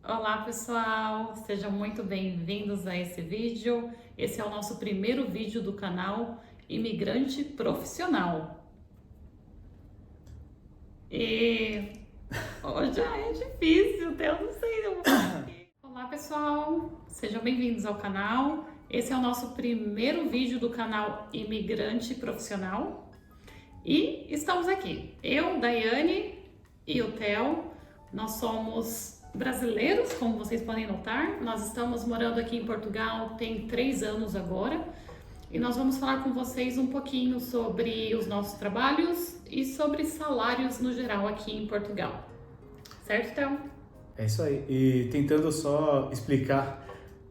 Olá pessoal, sejam muito bem-vindos a esse vídeo. Esse é o nosso primeiro vídeo do canal Imigrante Profissional. E hoje é difícil, eu não sei. Olá pessoal, sejam bem-vindos ao canal. Esse é o nosso primeiro vídeo do canal Imigrante Profissional. E estamos aqui, eu, Daiane e o Theo. Nós somos brasileiros, como vocês podem notar. Nós estamos morando aqui em Portugal tem 3 anos agora. E nós vamos falar com vocês um pouquinho sobre os nossos trabalhos e sobre salários no geral aqui em Portugal. Certo, Theo? É isso aí. E tentando só explicar,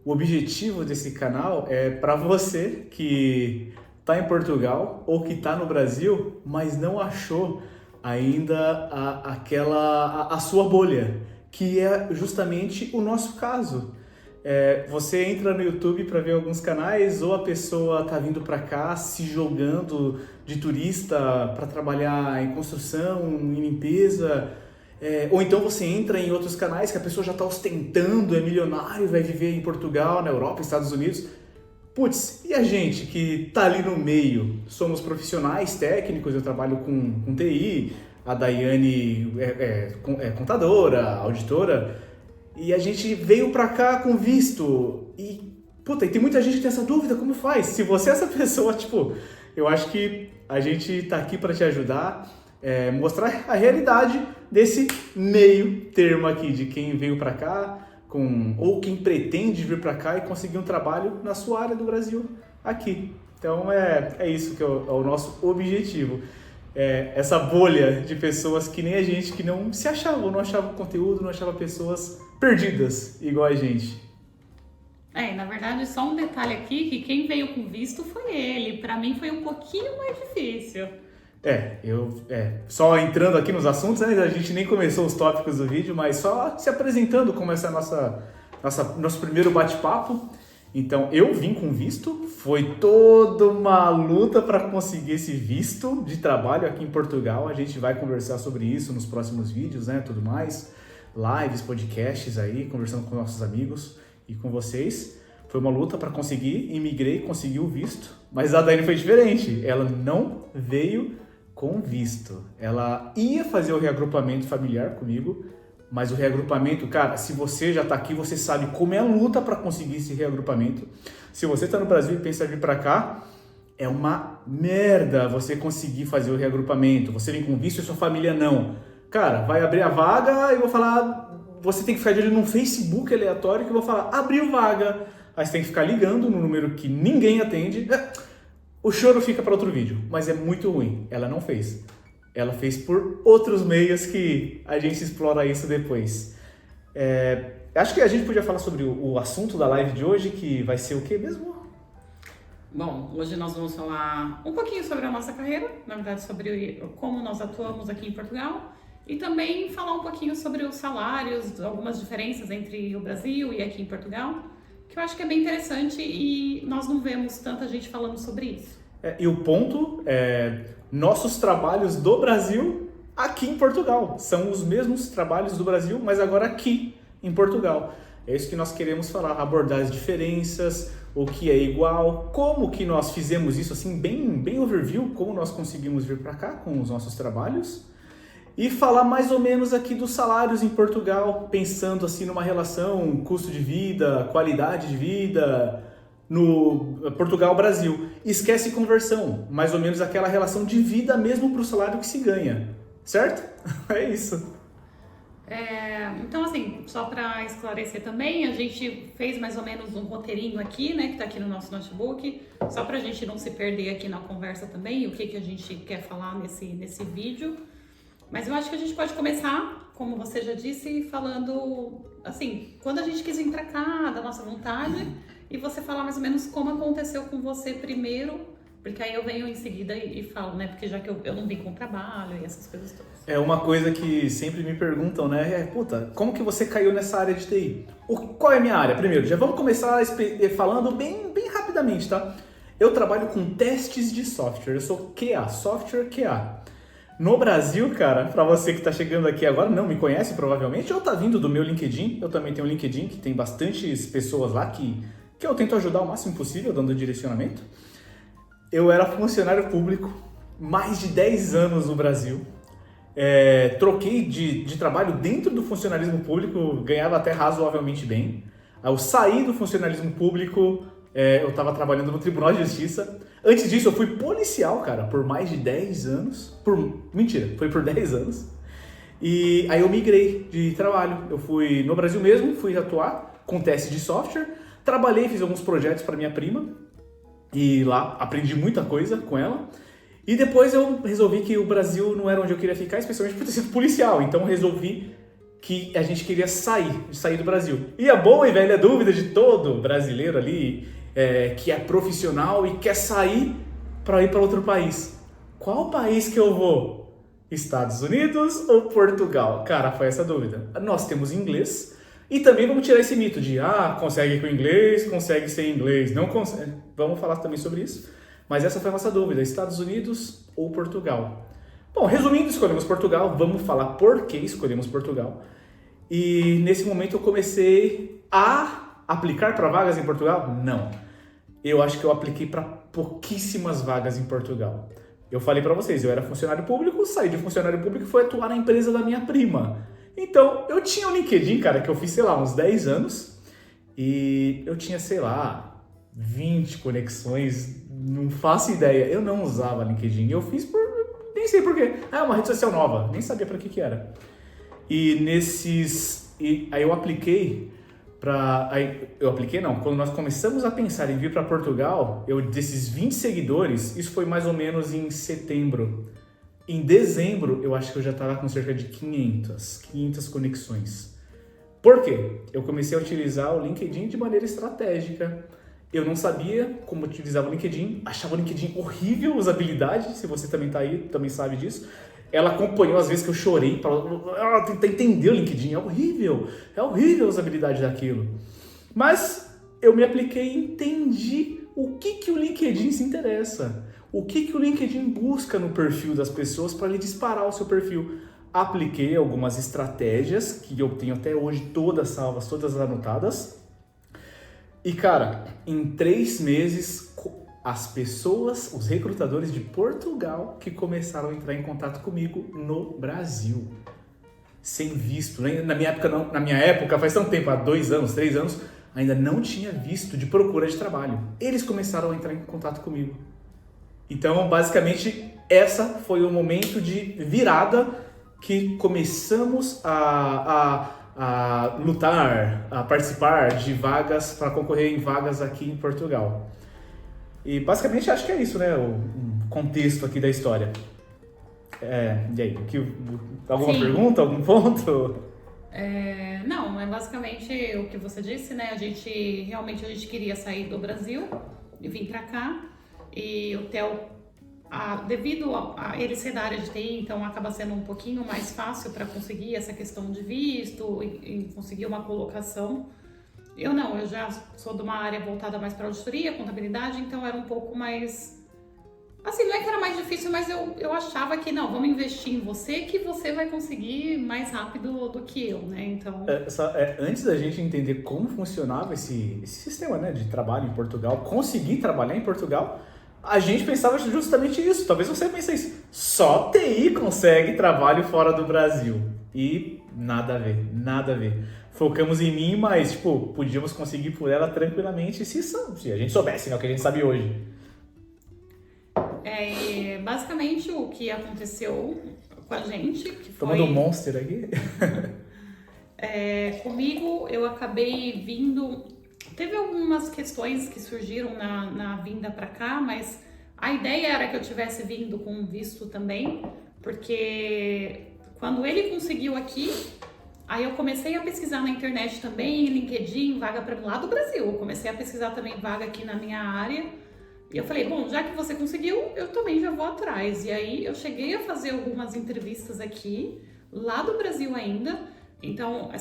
o objetivo desse canal é para você que está em Portugal ou que está no Brasil, mas não achou ainda a sua bolha, que é justamente o nosso caso. Você entra no YouTube para ver alguns canais, ou a pessoa está vindo para cá se jogando de turista para trabalhar em construção, em limpeza, ou então você entra em outros canais que a pessoa já está ostentando, é milionário, vai viver em Portugal, na Europa, Estados Unidos. Putz, e a gente que tá ali no meio? Somos profissionais técnicos, eu trabalho com TI, a Daiane é contadora, auditora, e a gente veio pra cá com visto. E tem muita gente que tem essa dúvida, como faz? Se você é essa pessoa, eu acho que a gente tá aqui para te ajudar, mostrar a realidade desse meio termo aqui, de quem veio pra cá, ou quem pretende vir para cá e conseguir um trabalho na sua área do Brasil aqui. Então é isso que é o nosso objetivo. Essa bolha de pessoas que nem a gente, que não se achavam, não achavam conteúdo, não achavam pessoas perdidas igual a gente. Na verdade, só um detalhe aqui, que quem veio com visto foi ele. Para mim foi um pouquinho mais difícil. Só entrando aqui nos assuntos, né? A gente nem começou os tópicos do vídeo, mas só se apresentando como essa nosso primeiro bate-papo. Então, eu vim com visto, foi toda uma luta para conseguir esse visto de trabalho aqui em Portugal. A gente vai conversar sobre isso nos próximos vídeos, né? Tudo mais, lives, podcasts aí, conversando com nossos amigos e com vocês. Foi uma luta para conseguir, imigrei, consegui o visto, mas a Daiane foi diferente. Ela não veio com visto. Ela ia fazer o reagrupamento familiar comigo, mas o reagrupamento, cara, se você já tá aqui, você sabe como é a luta para conseguir esse reagrupamento. Se você tá no Brasil e pensa em vir para cá, é uma merda você conseguir fazer o reagrupamento. Você vem com visto e sua família não. Cara, vai abrir a vaga e eu vou falar, você tem que ficar de olho num Facebook aleatório que eu vou falar, abriu vaga. Aí você tem que ficar ligando no número que ninguém atende. O choro fica para outro vídeo, mas é muito ruim. Ela não fez. Ela fez por outros meios que a gente explora isso depois. Acho que a gente podia falar sobre o assunto da live de hoje, que vai ser o quê mesmo? Bom, hoje nós vamos falar um pouquinho sobre a nossa carreira, na verdade sobre como nós atuamos aqui em Portugal, e também falar um pouquinho sobre os salários, algumas diferenças entre o Brasil e aqui em Portugal, que eu acho que é bem interessante e nós não vemos tanta gente falando sobre isso. E o ponto é, nossos trabalhos do Brasil aqui em Portugal. São os mesmos trabalhos do Brasil, mas agora aqui em Portugal. É isso que nós queremos falar, abordar as diferenças, o que é igual, como que nós fizemos isso, assim, bem overview, como nós conseguimos vir para cá com os nossos trabalhos. E falar mais ou menos aqui dos salários em Portugal, pensando assim numa relação custo de vida, qualidade de vida no Portugal-Brasil. Esquece conversão, mais ou menos aquela relação de vida mesmo para o salário que se ganha, certo? É isso. Então, assim, só para esclarecer também, a gente fez mais ou menos um roteirinho aqui, né, que está aqui no nosso notebook, só para a gente não se perder aqui na conversa também, o que a gente quer falar nesse vídeo. Mas eu acho que a gente pode começar, como você já disse, falando, assim, quando a gente quis vir pra cá, da nossa vontade, e você falar mais ou menos como aconteceu com você primeiro, porque aí eu venho em seguida e falo, né, porque já que eu não vim com trabalho e essas coisas todas. É uma coisa que sempre me perguntam, né, como que você caiu nessa área de TI? Qual é a minha área? Primeiro, já vamos começar falando bem rapidamente, tá? Eu trabalho com testes de software, eu sou QA, Software QA. No Brasil, cara, pra você que tá chegando aqui agora, não me conhece provavelmente, ou tá vindo do meu LinkedIn, eu também tenho um LinkedIn que tem bastantes pessoas lá que eu tento ajudar o máximo possível, dando direcionamento. Eu era funcionário público, mais de 10 anos no Brasil. Troquei de trabalho dentro do funcionalismo público, ganhava até razoavelmente bem. Aí eu saí do funcionalismo público, eu estava trabalhando no Tribunal de Justiça. Antes disso, eu fui policial, cara, por mais de 10 anos. Mentira, foi por 10 anos. E aí eu migrei de trabalho. Eu fui no Brasil mesmo, fui atuar com teste de software. Trabalhei, fiz alguns projetos para minha prima. E lá aprendi muita coisa com ela. E depois eu resolvi que o Brasil não era onde eu queria ficar, especialmente por ter sido policial. Então eu resolvi que a gente queria sair do Brasil. E a boa e velha dúvida de todo brasileiro ali, que é profissional e quer sair para ir para outro país. Qual país que eu vou? Estados Unidos ou Portugal? Cara, foi essa dúvida. Nós temos inglês e também vamos tirar esse mito de consegue com inglês, consegue sem inglês. Não consegue. Vamos falar também sobre isso. Mas essa foi a nossa dúvida, Estados Unidos ou Portugal? Bom, resumindo, escolhemos Portugal, vamos falar por que escolhemos Portugal. E nesse momento eu comecei a aplicar para vagas em Portugal? Não. Eu acho que eu apliquei para pouquíssimas vagas em Portugal. Eu falei para vocês, eu era funcionário público, saí de funcionário público e fui atuar na empresa da minha prima. Então, eu tinha um LinkedIn, cara, que eu fiz, sei lá, uns 10 anos. E eu tinha, sei lá, 20 conexões, não faço ideia. Eu não usava LinkedIn, eu fiz nem sei por quê. Uma rede social nova, nem sabia para que era. E aí eu apliquei quando nós começamos a pensar em vir para Portugal, desses 20 seguidores, isso foi mais ou menos em setembro. Em dezembro, eu acho que eu já estava com cerca de 500 conexões. Por quê? Eu comecei a utilizar o LinkedIn de maneira estratégica. Eu não sabia como utilizar o LinkedIn, achava o LinkedIn horrível a usabilidade, se você também tá aí, também sabe disso. Ela acompanhou as vezes que eu chorei para tentar entender o LinkedIn, é horrível a usabilidade daquilo. Mas eu me apliquei e entendi o que o LinkedIn se interessa, o que o LinkedIn busca no perfil das pessoas para ele disparar o seu perfil. Apliquei algumas estratégias que eu tenho até hoje todas salvas, todas anotadas. E cara, em 3 meses, as pessoas, os recrutadores de Portugal que começaram a entrar em contato comigo no Brasil. Sem visto. Na minha época, não, na minha época, faz tanto tempo, há 2 anos, 3 anos, ainda não tinha visto de procura de trabalho. Eles começaram a entrar em contato comigo. Então, basicamente, essa foi o momento de virada que começamos a lutar, a participar de vagas, para concorrer em vagas aqui em Portugal. E basicamente acho que é isso, né? O contexto aqui da história. E aí, alguma Sim. pergunta, algum ponto? Não, é basicamente o que você disse, né? A gente queria sair do Brasil e vir para cá. E o Theo, devido a ele ser da área de TI, então acaba sendo um pouquinho mais fácil para conseguir essa questão de visto e conseguir uma colocação. Eu já sou de uma área voltada mais para auditoria, contabilidade, então era um pouco mais... Assim, não é que era mais difícil, mas eu achava que não, vamos investir em você que você vai conseguir mais rápido do que eu, né? Então... Antes da gente entender como funcionava esse sistema, né, de trabalho em Portugal, conseguir trabalhar em Portugal, a gente pensava justamente isso. Talvez você pense isso. Só TI consegue trabalho fora do Brasil. E nada a ver. Focamos em mim, mas podíamos conseguir por ela tranquilamente se a gente soubesse, né, o que a gente sabe hoje. Basicamente o que aconteceu com a gente, que foi... Tomando um Monster aqui. Comigo eu acabei vindo... Teve algumas questões que surgiram na vinda para cá, mas a ideia era que eu tivesse vindo com visto também, porque quando ele conseguiu aqui, aí eu comecei a pesquisar na internet também, LinkedIn, vaga para lá do Brasil. Eu comecei a pesquisar também vaga aqui na minha área. E eu falei, bom, já que você conseguiu, eu também já vou atrás. E aí eu cheguei a fazer algumas entrevistas aqui, lá do Brasil ainda. Então,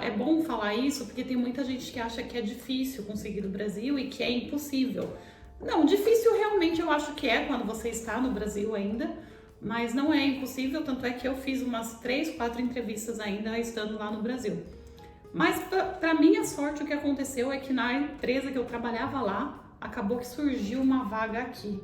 é bom falar isso, porque tem muita gente que acha que é difícil conseguir do Brasil e que é impossível. Não, difícil realmente eu acho que é quando você está no Brasil ainda, Mas não é impossível, tanto é que eu fiz umas 3, 4 entrevistas ainda estando lá no Brasil. Mas para minha sorte, o que aconteceu é que na empresa que eu trabalhava lá, acabou que surgiu uma vaga aqui.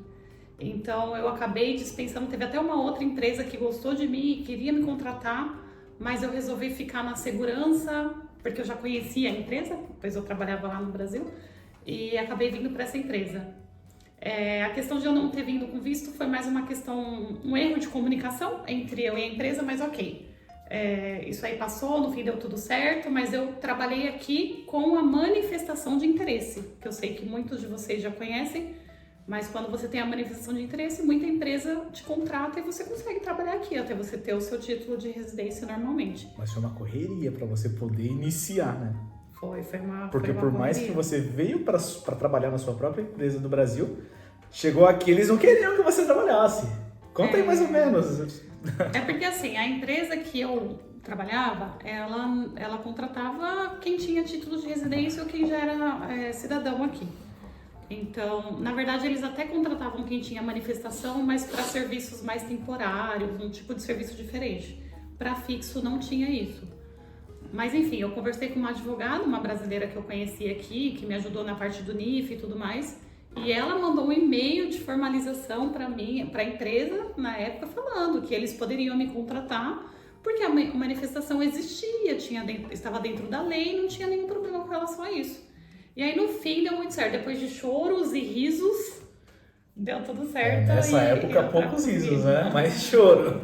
Então eu acabei dispensando, teve até uma outra empresa que gostou de mim e queria me contratar, mas eu resolvi ficar na segurança, porque eu já conhecia a empresa, pois eu trabalhava lá no Brasil, e acabei vindo para essa empresa. A questão de eu não ter vindo com visto foi mais uma questão, um erro de comunicação entre eu e a empresa, mas ok. Isso aí passou, no fim deu tudo certo, mas eu trabalhei aqui com a manifestação de interesse, que eu sei que muitos de vocês já conhecem, mas quando você tem a manifestação de interesse, muita empresa te contrata e você consegue trabalhar aqui, até você ter o seu título de residência normalmente. Mas foi uma correria para você poder iniciar, né? Foi uma Porque foi uma por mais correria. que você veio para trabalhar na sua própria empresa do Brasil, chegou aqui, eles não queriam que você trabalhasse. Conta aí mais ou menos. Porque assim, a empresa que eu trabalhava, ela contratava quem tinha título de residência ou quem já era cidadão aqui. Então, na verdade, eles até contratavam quem tinha manifestação, mas para serviços mais temporários, um tipo de serviço diferente. Para fixo não tinha isso. Mas enfim, eu conversei com uma advogada, uma brasileira que eu conheci aqui, que me ajudou na parte do NIF e tudo mais, e ela mandou um e-mail de formalização para mim, para a empresa, na época, falando que eles poderiam me contratar, porque a manifestação existia, estava dentro da lei, não tinha nenhum problema com relação a isso. E aí no fim deu muito certo, depois de choros e risos, deu tudo certo. Nessa época, poucos risos, né? Mais choro.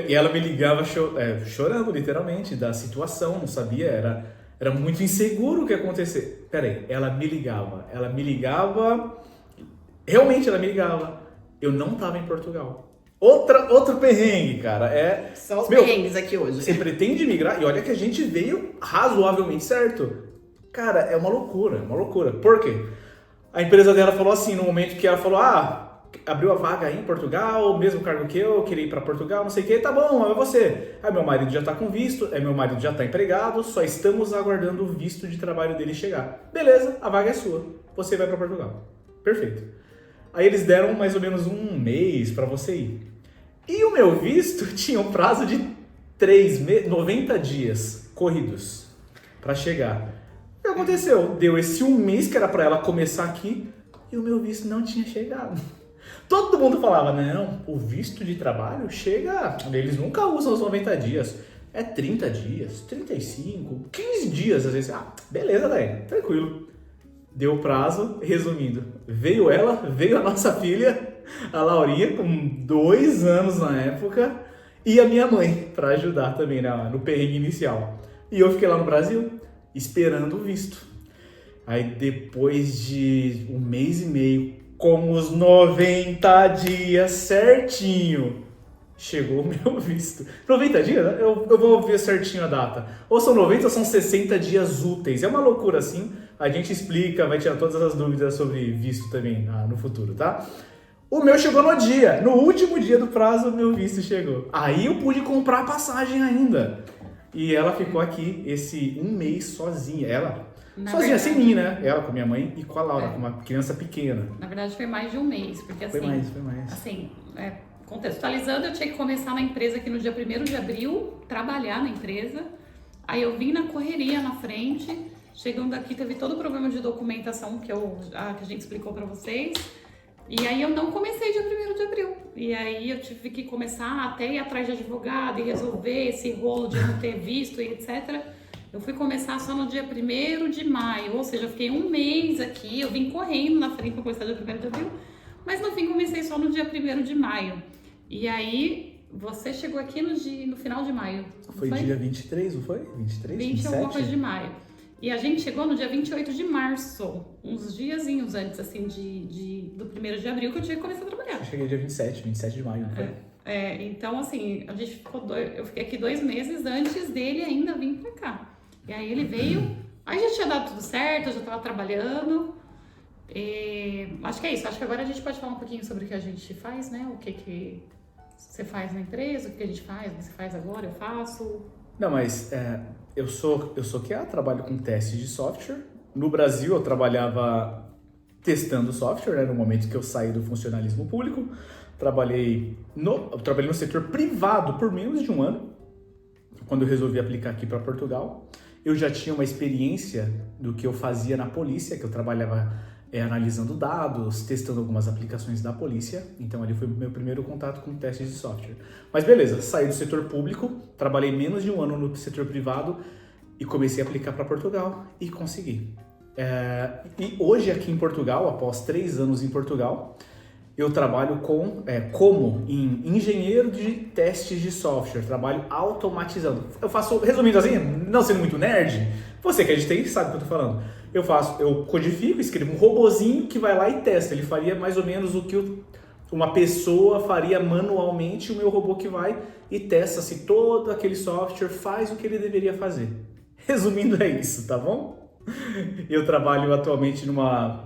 E ela me ligava chorando, literalmente, da situação, não sabia, era muito inseguro o que ia acontecer. Peraí, ela me ligava, realmente ela me ligava. Eu não tava em Portugal. Outro perrengue, cara, São os perrengues aqui hoje. Você pretende migrar, e olha que a gente veio razoavelmente certo. Cara, é uma loucura. Por quê? A empresa dela falou assim, no momento que ela falou, abriu a vaga aí em Portugal, o mesmo cargo que eu, queria ir pra Portugal, não sei o que, tá bom, é você. Aí meu marido já tá com visto, meu marido já tá empregado, só estamos aguardando o visto de trabalho dele chegar. Beleza, a vaga é sua, você vai pra Portugal. Perfeito. Aí eles deram mais ou menos um mês pra você ir. E o meu visto tinha um prazo de 90 dias corridos pra chegar. O que aconteceu? Deu esse um mês que era pra ela começar aqui e o meu visto não tinha chegado. Todo mundo falava, não, o visto de trabalho chega, eles nunca usam os 90 dias. É 30 dias, 35, 15 dias às vezes. Beleza, daí, tranquilo. Deu o prazo, resumindo, veio a nossa filha, a Laurinha, com 2 anos na época, e a minha mãe, pra ajudar também no perrengue inicial. E eu fiquei lá no Brasil, esperando o visto. Aí depois de um mês e meio, com os 90 dias certinho, chegou o meu visto. 90 dias? Eu vou ver certinho a data. Ou são 90 ou são 60 dias úteis. É uma loucura assim. A gente explica, vai tirar todas as dúvidas sobre visto também no futuro, tá? O meu chegou no último dia do prazo, o meu visto chegou. Aí eu pude comprar a passagem ainda. E ela ficou aqui esse um mês sozinha. Sozinha, sem mim, né? Ela com a minha mãe e com a Laura, com uma criança pequena. Na verdade foi mais de um mês, porque assim... Foi mais. Assim, contextualizando, eu tinha que começar na empresa aqui no dia 1º de abril, trabalhar na empresa. Aí eu vim na correria na frente, chegando aqui teve todo o problema de documentação que a gente explicou pra vocês. E aí eu não comecei dia 1º de abril. E aí eu tive que começar até ir atrás de advogado e resolver esse rolo de não ter visto e etc. Eu fui começar só no dia 1º de maio, ou seja, eu fiquei um mês aqui, eu vim correndo na frente para começar dia 1º de abril, mas no fim comecei só no dia 1º de maio. E aí, você chegou aqui no final de maio. Foi dia 23, não foi? 23, 20 27? alguma coisa de maio. E a gente chegou no dia 28 de março, uns diazinhos antes, assim, do 1º de abril, que eu tinha que começar a trabalhar. Eu cheguei dia 27 de maio, não foi? Então, assim, eu fiquei aqui 2 meses antes dele ainda vir pra cá. E aí ele veio, aí já tinha dado tudo certo, eu já tava trabalhando. Acho que é isso, acho que agora a gente pode falar um pouquinho sobre o que a gente faz, né? O que você faz na empresa, o que a gente faz, você faz agora, eu faço. Não, mas eu sou QA, trabalho com testes de software. No Brasil eu trabalhava testando software, no momento que eu saí do funcionalismo público. trabalhei no setor privado por menos de um ano, quando eu resolvi aplicar aqui para Portugal. Eu já tinha uma experiência do que eu fazia na polícia, que eu trabalhava analisando dados, testando algumas aplicações da polícia. Então ali foi o meu primeiro contato com testes de software. Mas beleza, saí do setor público, trabalhei menos de um ano no setor privado e comecei a aplicar para Portugal e consegui. E hoje aqui em Portugal, após 3 anos em Portugal, eu trabalho como engenheiro de testes de software, trabalho automatizando. Eu faço, resumindo assim, não sendo muito nerd, você que é de TI sabe o que eu tô falando. Eu codifico, escrevo um robozinho que vai lá e testa. Ele faria mais ou menos o que uma pessoa faria manualmente, o meu robô que vai e testa se todo aquele software faz o que ele deveria fazer. Resumindo, é isso, tá bom? Eu trabalho atualmente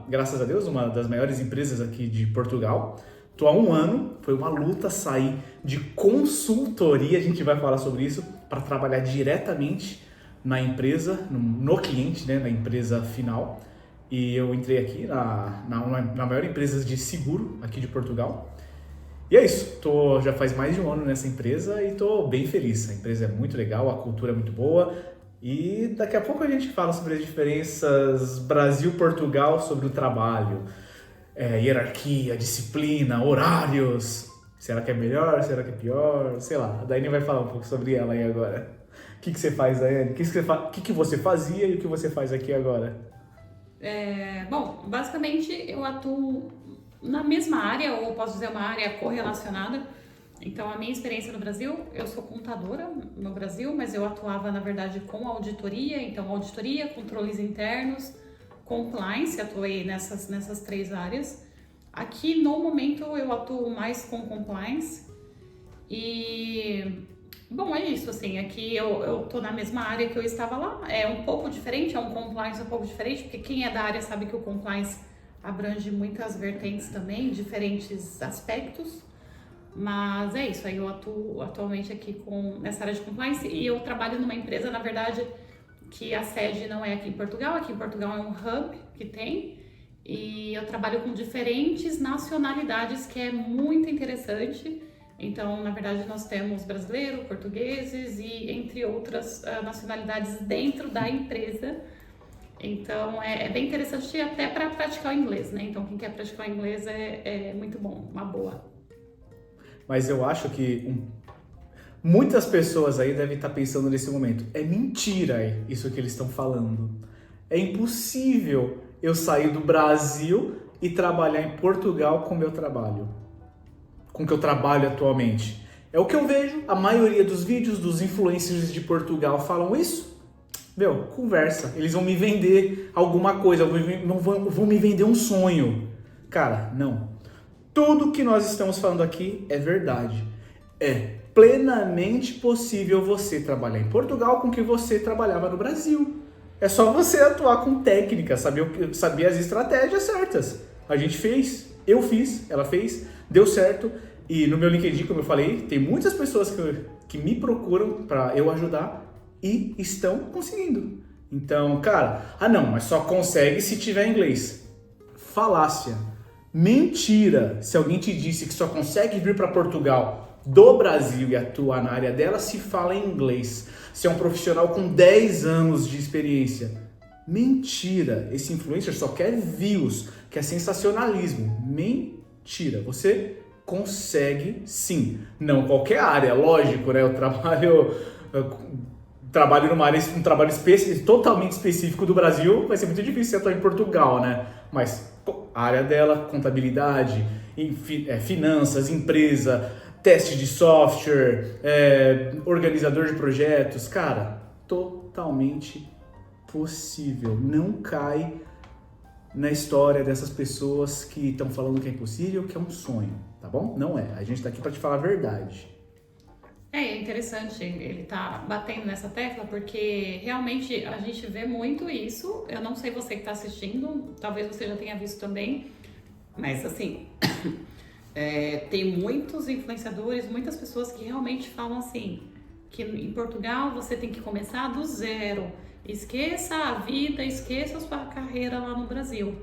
graças a Deus, uma das maiores empresas aqui de Portugal. Estou há 1 ano, foi uma luta sair de consultoria, a gente vai falar sobre isso, para trabalhar diretamente na empresa, no cliente, né, na empresa final. E eu entrei aqui na maior empresa de seguro aqui de Portugal. E é isso, já faz mais de 1 ano nessa empresa e estou bem feliz. A empresa é muito legal, a cultura é muito boa. E daqui a pouco a gente fala sobre as diferenças Brasil-Portugal sobre o trabalho, hierarquia, disciplina, horários. Será que é melhor? Será que é pior? Sei lá, a Daiane vai falar um pouco sobre ela aí agora. O que você faz, Daiane? O que você fazia e o que você faz aqui agora? Bom, basicamente eu atuo na mesma área, ou posso dizer uma área correlacionada. Então, a minha experiência no Brasil, eu sou contadora no Brasil, mas eu atuava, na verdade, com auditoria. Então, auditoria, controles internos, compliance, atuei nessas 3 áreas. Aqui, no momento, eu atuo mais com compliance. E, bom, é isso, assim, aqui eu tô na mesma área que eu estava lá. É um pouco diferente, é um compliance um pouco diferente, porque quem é da área sabe que o compliance abrange muitas vertentes também, diferentes aspectos. Mas é isso, aí eu atuo atualmente aqui nessa área de compliance e eu trabalho numa empresa, na verdade, que a sede não é aqui em Portugal é um hub que tem, e eu trabalho com diferentes nacionalidades, que é muito interessante. Então, na verdade, nós temos brasileiros, portugueses e entre outras nacionalidades dentro da empresa. Então, é bem interessante até para praticar o inglês, né? Então, quem quer praticar o inglês é muito bom, uma boa. Mas eu acho que muitas pessoas aí devem estar pensando nesse momento. É mentira isso que eles estão falando. É impossível eu sair do Brasil e trabalhar em Portugal com o meu trabalho. Com o que eu trabalho atualmente. É o que eu vejo. A maioria dos vídeos dos influencers de Portugal falam isso. Meu, conversa. Eles vão me vender alguma coisa. Vão me vender um sonho. Cara, não. Tudo que nós estamos falando aqui é verdade. É plenamente possível você trabalhar em Portugal com o que você trabalhava no Brasil. É só você atuar com técnica, saber as estratégias certas. A gente fez, eu fiz, ela fez, deu certo. E no meu LinkedIn, como eu falei, tem muitas pessoas que me procuram para eu ajudar e estão conseguindo. Então, cara, mas só consegue se tiver inglês. Falácia. Mentira! Se alguém te disse que só consegue vir para Portugal do Brasil e atuar na área dela se fala em inglês, se é um profissional com 10 anos de experiência. Mentira! Esse influencer só quer views, quer sensacionalismo. Mentira! Você consegue sim. Não qualquer área, lógico, né? Eu trabalho numa área, um trabalho totalmente específico do Brasil, vai ser muito difícil você atuar em Portugal, né? Mas a área dela, contabilidade, finanças, empresa, teste de software, organizador de projetos, cara, totalmente possível. Não cai na história dessas pessoas que estão falando que é impossível, que é um sonho, tá bom? Não é. A gente tá aqui para te falar a verdade. É interessante ele tá batendo nessa tecla, porque realmente a gente vê muito isso. Eu não sei você que tá assistindo, talvez você já tenha visto também, mas assim, tem muitos influenciadores, muitas pessoas que realmente falam assim, que em Portugal você tem que começar do zero, esqueça a vida, esqueça a sua carreira lá no Brasil.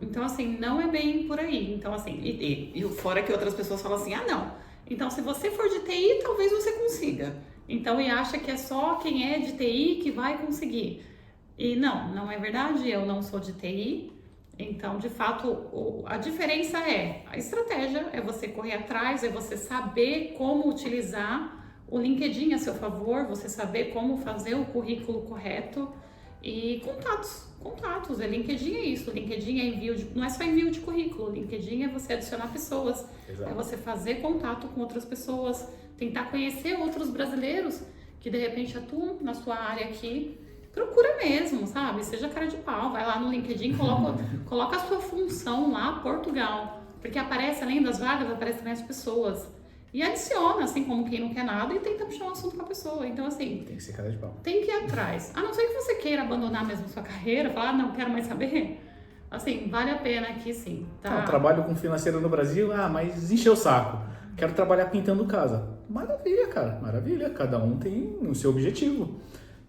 Então, assim, não é bem por aí. Então, assim, E o fora que outras pessoas falam assim, não. Então, se você for de TI, talvez você consiga. Então, e acha que é só quem é de TI que vai conseguir. E não é verdade, eu não sou de TI. Então, de fato, a diferença é a estratégia, é você correr atrás, é você saber como utilizar o LinkedIn a seu favor, você saber como fazer o currículo correto e contatos. LinkedIn é isso, LinkedIn é não é só envio de currículo, LinkedIn é você adicionar pessoas, Exato. é você fazer contato com outras pessoas, tentar conhecer outros brasileiros que de repente atuam na sua área aqui. Procura mesmo, sabe? Seja cara de pau, vai lá no LinkedIn, coloca a sua função lá, Portugal, porque aparece, além das vagas, aparece também as pessoas. E adiciona, assim, como quem não quer nada e tenta puxar um assunto com a pessoa. Então, assim, Tem que ser cara de pau. tem que ir atrás. A não ser que você queira abandonar mesmo sua carreira, falar, não quero mais saber. Assim, vale a pena aqui sim, tá? Não, trabalho com financeiro no Brasil, mas encheu o saco. Quero trabalhar pintando casa. Maravilha, cara, maravilha. Cada um tem o seu objetivo.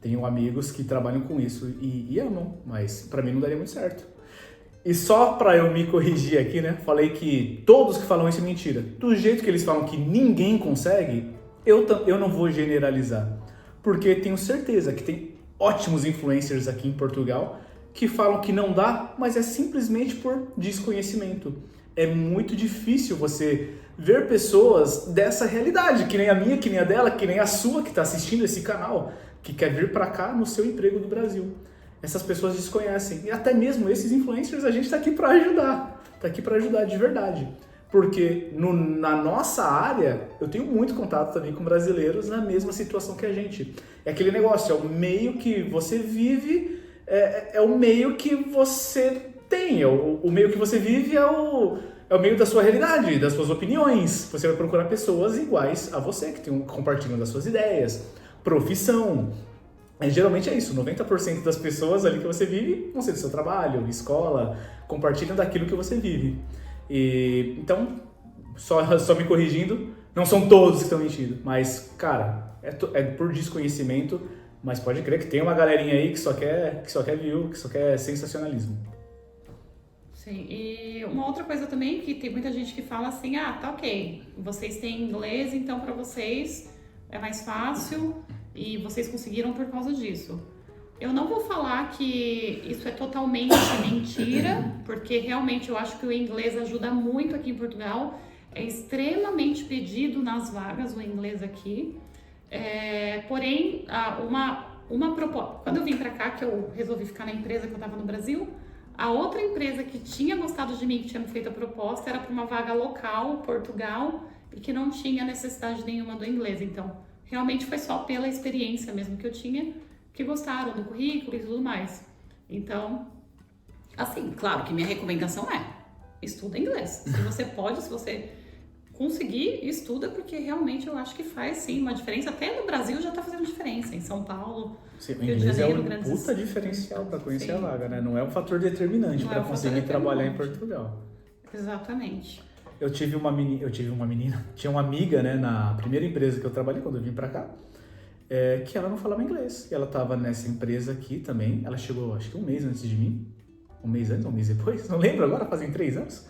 Tenho amigos que trabalham com isso e amam, mas pra mim não daria muito certo. E só pra eu me corrigir aqui, né? Falei que todos que falam isso é mentira. Do jeito que eles falam que ninguém consegue, eu não vou generalizar. Porque tenho certeza que tem ótimos influencers aqui em Portugal que falam que não dá, mas é simplesmente por desconhecimento. É muito difícil você ver pessoas dessa realidade, que nem a minha, que nem a dela, que nem a sua que está assistindo esse canal, que quer vir para cá no seu emprego do Brasil. Essas pessoas desconhecem. E até mesmo esses influencers a gente está aqui para ajudar. Está aqui para ajudar de verdade. Porque na nossa área, eu tenho muito contato também com brasileiros na mesma situação que a gente. É aquele negócio, é o meio que você vive, é o meio que você tem. O meio que você vive é o meio da sua realidade, das suas opiniões. Você vai procurar pessoas iguais a você, que compartilham das suas ideias, profissão. Geralmente é isso, 90% das pessoas ali que você vive vão ser do seu trabalho, escola, compartilham daquilo que você vive. Então, só me corrigindo, não são todos que estão mentindo, mas, cara, é por desconhecimento, mas pode crer que tem uma galerinha aí que só quer view, que só quer sensacionalismo. Sim, e uma outra coisa também que tem muita gente que fala assim, tá ok, vocês têm inglês, então para vocês é mais fácil e vocês conseguiram por causa disso. Eu não vou falar que isso é totalmente mentira, porque realmente eu acho que o inglês ajuda muito aqui em Portugal, é extremamente pedido nas vagas o inglês aqui, porém, uma proposta, quando eu vim para cá, que eu resolvi ficar na empresa que eu estava no Brasil, a outra empresa que tinha gostado de mim, que tinha me feito a proposta, era para uma vaga local, Portugal, e que não tinha necessidade nenhuma do inglês. Então, realmente foi só pela experiência mesmo que eu tinha, que gostaram do currículo e tudo mais. Então, assim, claro que minha recomendação é, estuda inglês. Se você pode, se você conseguir, estuda, porque realmente eu acho que faz sim uma diferença. Até no Brasil já está fazendo diferença, em São Paulo, sim, o Rio de inglês Janeiro, é um grandes... puta diferencial para conhecer Sim. a vaga, né? Não é um fator determinante para conseguir trabalhar em Portugal. Exatamente. Eu tive uma menina, tinha uma amiga, né, na primeira empresa que eu trabalhei, quando eu vim para cá, que ela não falava inglês. E ela estava nessa empresa aqui também, ela chegou acho que um mês antes de mim, um mês antes, um mês depois, não lembro agora, fazem 3 anos.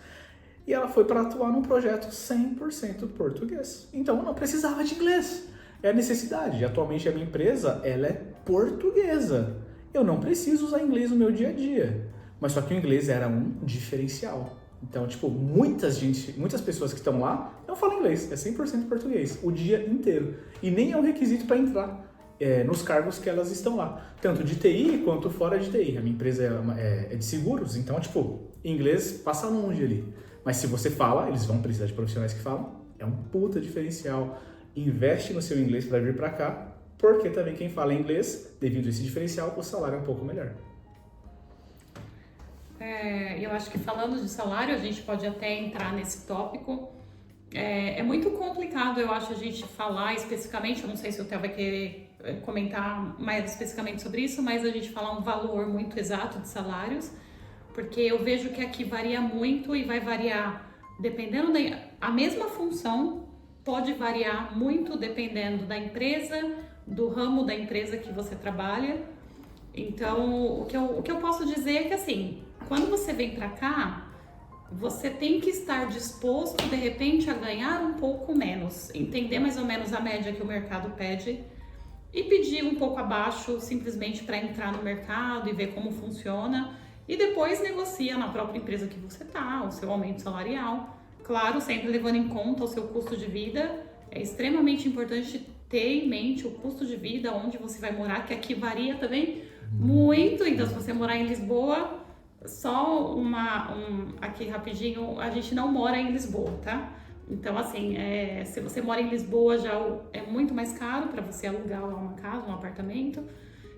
E ela foi para atuar num projeto 100% português. Então eu não precisava de inglês. É a necessidade. Atualmente a minha empresa, ela é portuguesa. Eu não preciso usar inglês no meu dia a dia. Mas só que o inglês era um diferencial. Então, tipo, muitas pessoas que estão lá não falam inglês. É 100% português, o dia inteiro. E nem é um requisito para entrar nos cargos que elas estão lá. Tanto de TI quanto fora de TI. A minha empresa é de seguros, então, tipo, inglês passa longe ali. Mas se você fala, eles vão precisar de profissionais que falam. É um puta diferencial. Investe no seu inglês para vir para cá, porque também quem fala inglês, devido a esse diferencial, o salário é um pouco melhor. Eu acho que falando de salário, a gente pode até entrar nesse tópico. É muito complicado, eu acho, a gente falar especificamente, eu não sei se o Theo vai querer comentar mais especificamente sobre isso, mas a gente falar um valor muito exato de salários, porque eu vejo que aqui varia muito e vai variar dependendo a mesma função pode variar muito dependendo da empresa, do ramo da empresa que você trabalha. Então, o que eu posso dizer é que, assim, quando você vem para cá, você tem que estar disposto, de repente, a ganhar um pouco menos, entender mais ou menos a média que o mercado pede e pedir um pouco abaixo, simplesmente para entrar no mercado e ver como funciona, e depois negocia na própria empresa que você está, o seu aumento salarial. Claro, sempre levando em conta o seu custo de vida. É extremamente importante ter em mente o custo de vida, onde você vai morar, que aqui varia também muito. Então, se você morar em Lisboa, só aqui rapidinho, a gente não mora em Lisboa, tá? Então, assim, se você mora em Lisboa, já é muito mais caro para você alugar lá uma casa, um apartamento.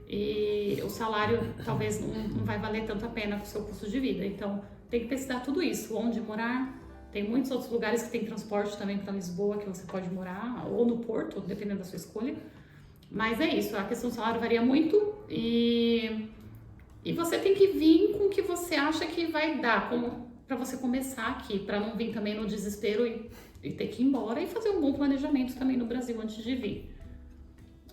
E o salário talvez não vai valer tanto a pena com o seu custo de vida. Então, tem que pesquisar tudo isso, onde morar. Tem muitos outros lugares que tem transporte também para Lisboa que você pode morar, ou no Porto, dependendo da sua escolha. Mas é isso, a questão do salário varia muito e você tem que vir com o que você acha que vai dar, como para você começar aqui, para não vir também no desespero e ter que ir embora, e fazer um bom planejamento também no Brasil antes de vir.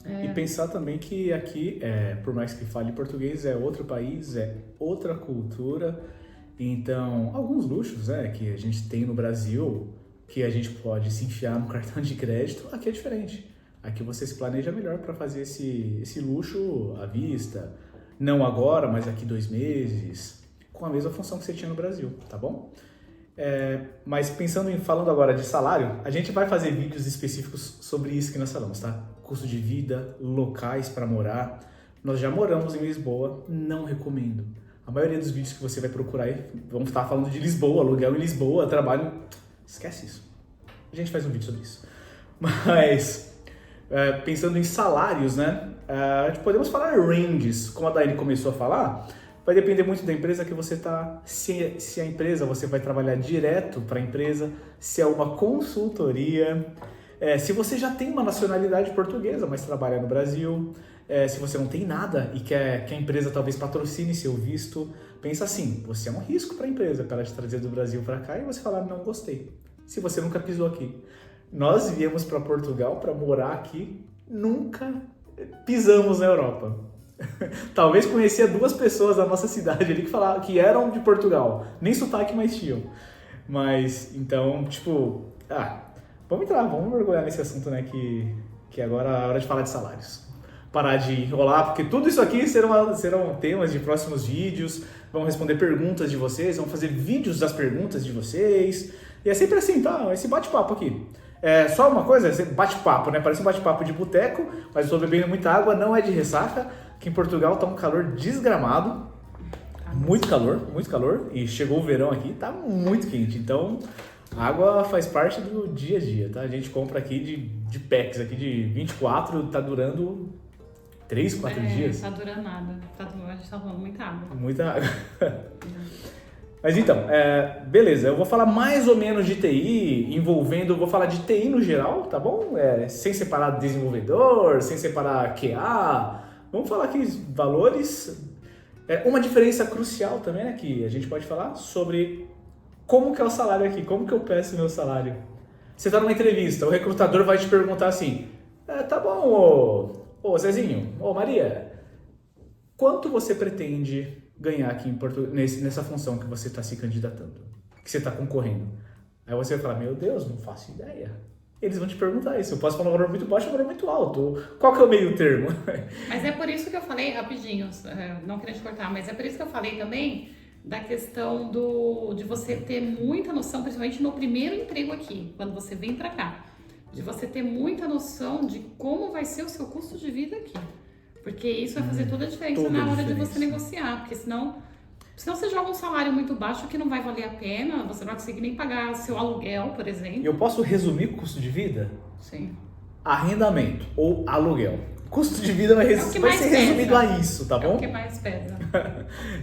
E pensar também que aqui, por mais que fale português, é outro país, é outra cultura. Então, alguns luxos que a gente tem no Brasil, que a gente pode se enfiar no cartão de crédito, aqui é diferente. Aqui você se planeja melhor para fazer esse luxo à vista. Não agora, mas daqui 2 meses, com a mesma função que você tinha no Brasil, tá bom? Mas falando agora de salário, a gente vai fazer vídeos específicos sobre isso que nós falamos, tá? Custo de vida, locais para morar. Nós já moramos em Lisboa, não recomendo. A maioria dos vídeos que você vai procurar aí, vamos estar falando de Lisboa, aluguel em Lisboa, trabalho... Esquece isso. A gente faz um vídeo sobre isso. Mas, pensando em salários, né? Podemos falar ranges, como a Daiane começou a falar. Vai depender muito da empresa que você está. Se a empresa, você vai trabalhar direto para a empresa, se é uma consultoria, se você já tem uma nacionalidade portuguesa, mas trabalha no Brasil... se você não tem nada e quer que a empresa talvez patrocine seu visto, pensa assim, você é um risco para a empresa, para ela te trazer do Brasil para cá e você falar, não gostei. Se você nunca pisou aqui. Nós viemos para Portugal para morar aqui, nunca pisamos na Europa. Talvez conhecia 2 pessoas da nossa cidade ali que falavam que eram de Portugal, nem sotaque mais tinham. Mas, então, vamos mergulhar nesse assunto, né, que agora é a hora de falar de salários. Parar de enrolar, porque tudo isso aqui serão temas de próximos vídeos, vão responder perguntas de vocês, vão fazer vídeos das perguntas de vocês, e é sempre assim, tá? Esse bate-papo aqui. Só uma coisa, esse bate-papo, né? Parece um bate-papo de boteco, mas eu tô bebendo muita água, não é de ressaca, que em Portugal tá um calor desgramado, muito calor, e chegou o verão aqui, tá muito quente, então... Água faz parte do dia a dia, tá? A gente compra aqui de packs aqui de 24, tá durando 3, 4 dias. Tá durando nada. A gente tá tomando muita água. Muita água. Mas então, beleza. Eu vou falar mais ou menos de TI, vou falar de TI no geral, tá bom? Sem separar desenvolvedor, sem separar QA. Vamos falar aqui valores. Uma diferença crucial também, né, que a gente pode falar sobre... Como que é o salário aqui? Como que eu peço meu salário? Você está numa entrevista, o recrutador vai te perguntar assim, tá bom, ô Zezinho, ô Maria, quanto você pretende ganhar aqui nessa função que você está se candidatando, que você está concorrendo? Aí você vai falar, meu Deus, não faço ideia. Eles vão te perguntar isso, eu posso falar um valor muito baixo ou um valor muito alto, qual que é o meio termo? Mas é por isso que eu falei, rapidinho, não queria te cortar, mas é por isso que eu falei também da questão de você ter muita noção, principalmente no primeiro emprego aqui, quando você vem pra cá, de você ter muita noção de como vai ser o seu custo de vida aqui. Porque isso vai fazer toda a diferença na hora de você negociar, porque senão você joga um salário muito baixo que não vai valer a pena, você não vai conseguir nem pagar seu aluguel, por exemplo. Eu posso resumir o custo de vida? Sim. Arrendamento ou aluguel. Custo de vida vai ser resumido a isso, tá bom? É o que mais pesa.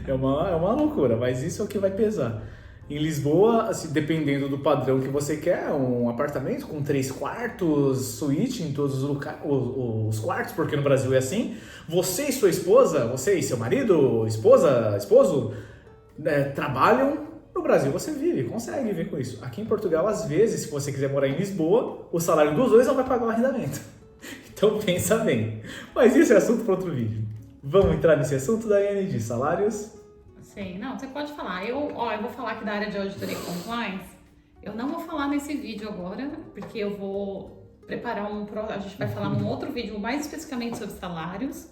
É uma loucura, mas isso é o que vai pesar. Em Lisboa, assim, dependendo do padrão que você quer, um apartamento com 3 quartos, suíte em todos os quartos, porque no Brasil é assim. Você e sua esposa, você e seu marido, esposo, trabalham. No Brasil você vive, consegue viver com isso. Aqui em Portugal, às vezes, se você quiser morar em Lisboa, o salário dos dois não vai pagar o arrendamento. Então pensa bem. Mas isso é assunto para outro vídeo. Vamos entrar nesse assunto, Daiane, de salários? Sim, não, você pode falar. Eu vou falar aqui da área de auditoria e compliance. Eu não vou falar nesse vídeo agora, porque eu vou preparar a gente vai falar num outro vídeo mais especificamente sobre salários.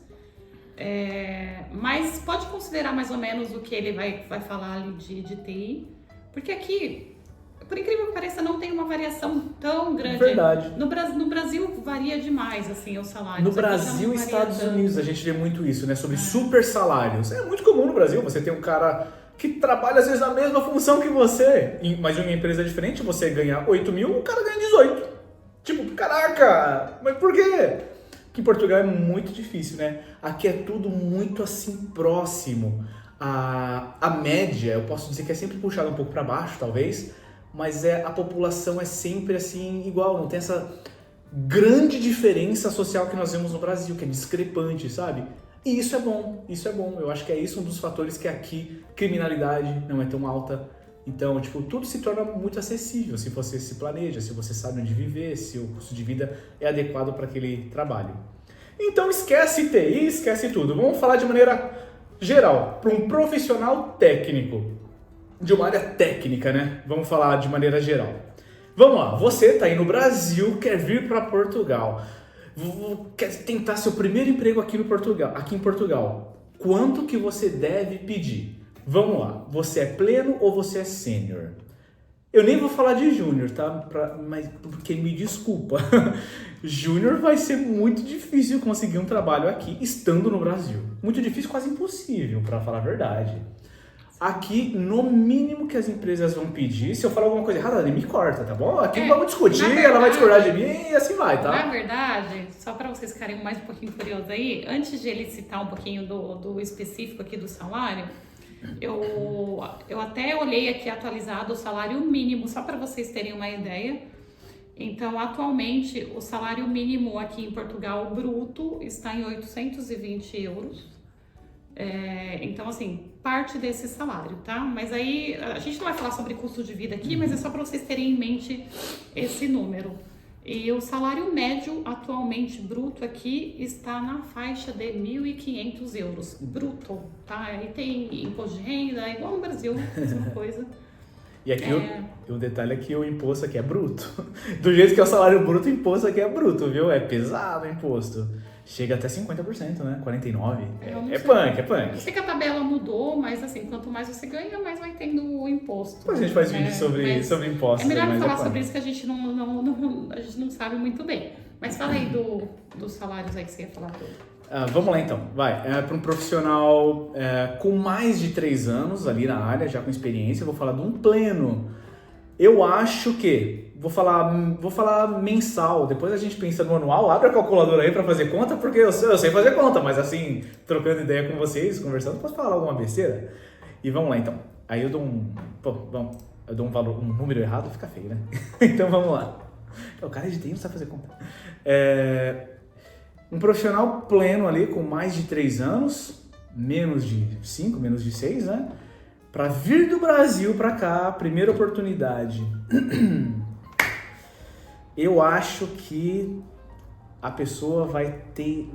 Mas pode considerar mais ou menos o que ele vai falar ali de TI, porque aqui, por incrível que pareça, não tem uma variação tão grande. Verdade. No Brasil varia demais, assim, o salário. No Brasil e Estados Unidos a gente vê muito isso, né? Sobre super salários. É muito comum no Brasil, você tem um cara que trabalha às vezes na mesma função que você, mas em uma empresa diferente, você ganha 8 mil, o cara ganha 18. Tipo, caraca, mas por quê? Aqui em Portugal é muito difícil, né? Aqui é tudo muito assim próximo. A média, eu posso dizer que é sempre puxada um pouco para baixo, talvez, mas a população é sempre assim igual, não tem essa grande diferença social que nós vemos no Brasil, que é discrepante, sabe? E isso é bom, isso é bom. Eu acho que é isso um dos fatores que aqui criminalidade não é tão alta. Então, tipo, tudo se torna muito acessível se você se planeja, se você sabe onde viver, se o custo de vida é adequado para aquele trabalho. Então, esquece TI, esquece tudo. Vamos falar de maneira geral, para um profissional técnico, de uma área técnica, né? Vamos falar de maneira geral. Vamos lá, você tá aí no Brasil, quer vir para Portugal, quer tentar seu primeiro emprego aqui em Portugal. Quanto que você deve pedir? Vamos lá, você é pleno ou você é sênior? Eu nem vou falar de júnior, tá? Mas porque me desculpa, júnior vai ser muito difícil conseguir um trabalho aqui estando no Brasil. Muito difícil, quase impossível, para falar a verdade. Aqui, no mínimo que as empresas vão pedir, se eu falar alguma coisa errada, ela me corta, tá bom? Aqui vamos discutir, verdade, ela vai discordar de mim e assim vai, tá? Na verdade, só para vocês ficarem mais um pouquinho curiosos aí, antes de ele citar um pouquinho do específico aqui do salário, eu até olhei aqui atualizado o salário mínimo, só para vocês terem uma ideia. Então, atualmente, o salário mínimo aqui em Portugal, bruto, está em 820 euros. Então, assim, parte desse salário, tá? Mas aí, a gente não vai falar sobre custo de vida aqui, mas é só para vocês terem em mente esse número. E o salário médio, atualmente, bruto aqui, está na faixa de 1.500 euros, bruto, tá? Aí tem imposto de renda, igual no Brasil, mesma coisa. E aqui o detalhe é que o imposto aqui é bruto. Do jeito que é o salário bruto, o imposto aqui é bruto, viu? É pesado o imposto. Chega até 50%, né? 49%. É punk. Eu sei que a tabela mudou, mas assim, quanto mais você ganha, mais vai tendo o imposto. Depois a gente faz vídeo sobre impostos. É melhor não falar sobre isso, que a gente a gente não sabe muito bem. Mas fala aí dos salários aí que você ia falar tudo. Vamos lá então, vai. Para um profissional com mais de 3 anos ali na área, já com experiência, eu vou falar de um pleno. Eu acho que vou falar mensal, depois a gente pensa no anual, abre a calculadora aí para fazer conta, porque eu sei fazer conta, mas assim, trocando ideia com vocês, conversando, posso falar alguma besteira? E vamos lá então. Aí eu dou um valor, um número errado, fica feio, né? Então vamos lá. O cara de TI não sabe fazer conta. Um profissional pleno ali com mais de 3 anos, menos de 5, menos de 6, né? Para vir do Brasil para cá, primeira oportunidade. Eu acho que a pessoa vai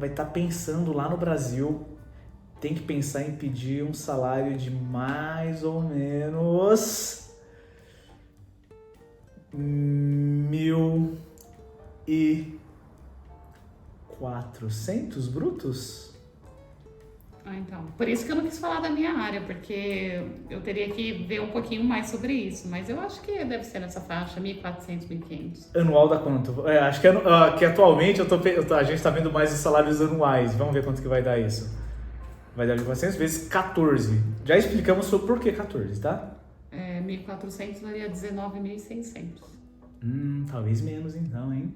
estar pensando lá no Brasil, tem que pensar em pedir um salário de mais ou menos 1.400 brutos? Então, por isso que eu não quis falar da minha área, porque eu teria que ver um pouquinho mais sobre isso, mas eu acho que deve ser nessa faixa, 1.400, 1.500. Anual dá quanto? Acho que atualmente a gente está vendo mais os salários anuais, vamos ver quanto que vai dar isso. Vai dar 1.400 vezes 14. Já explicamos sobre por que 14, tá? 1.400 daria 19.600. Talvez menos então, hein?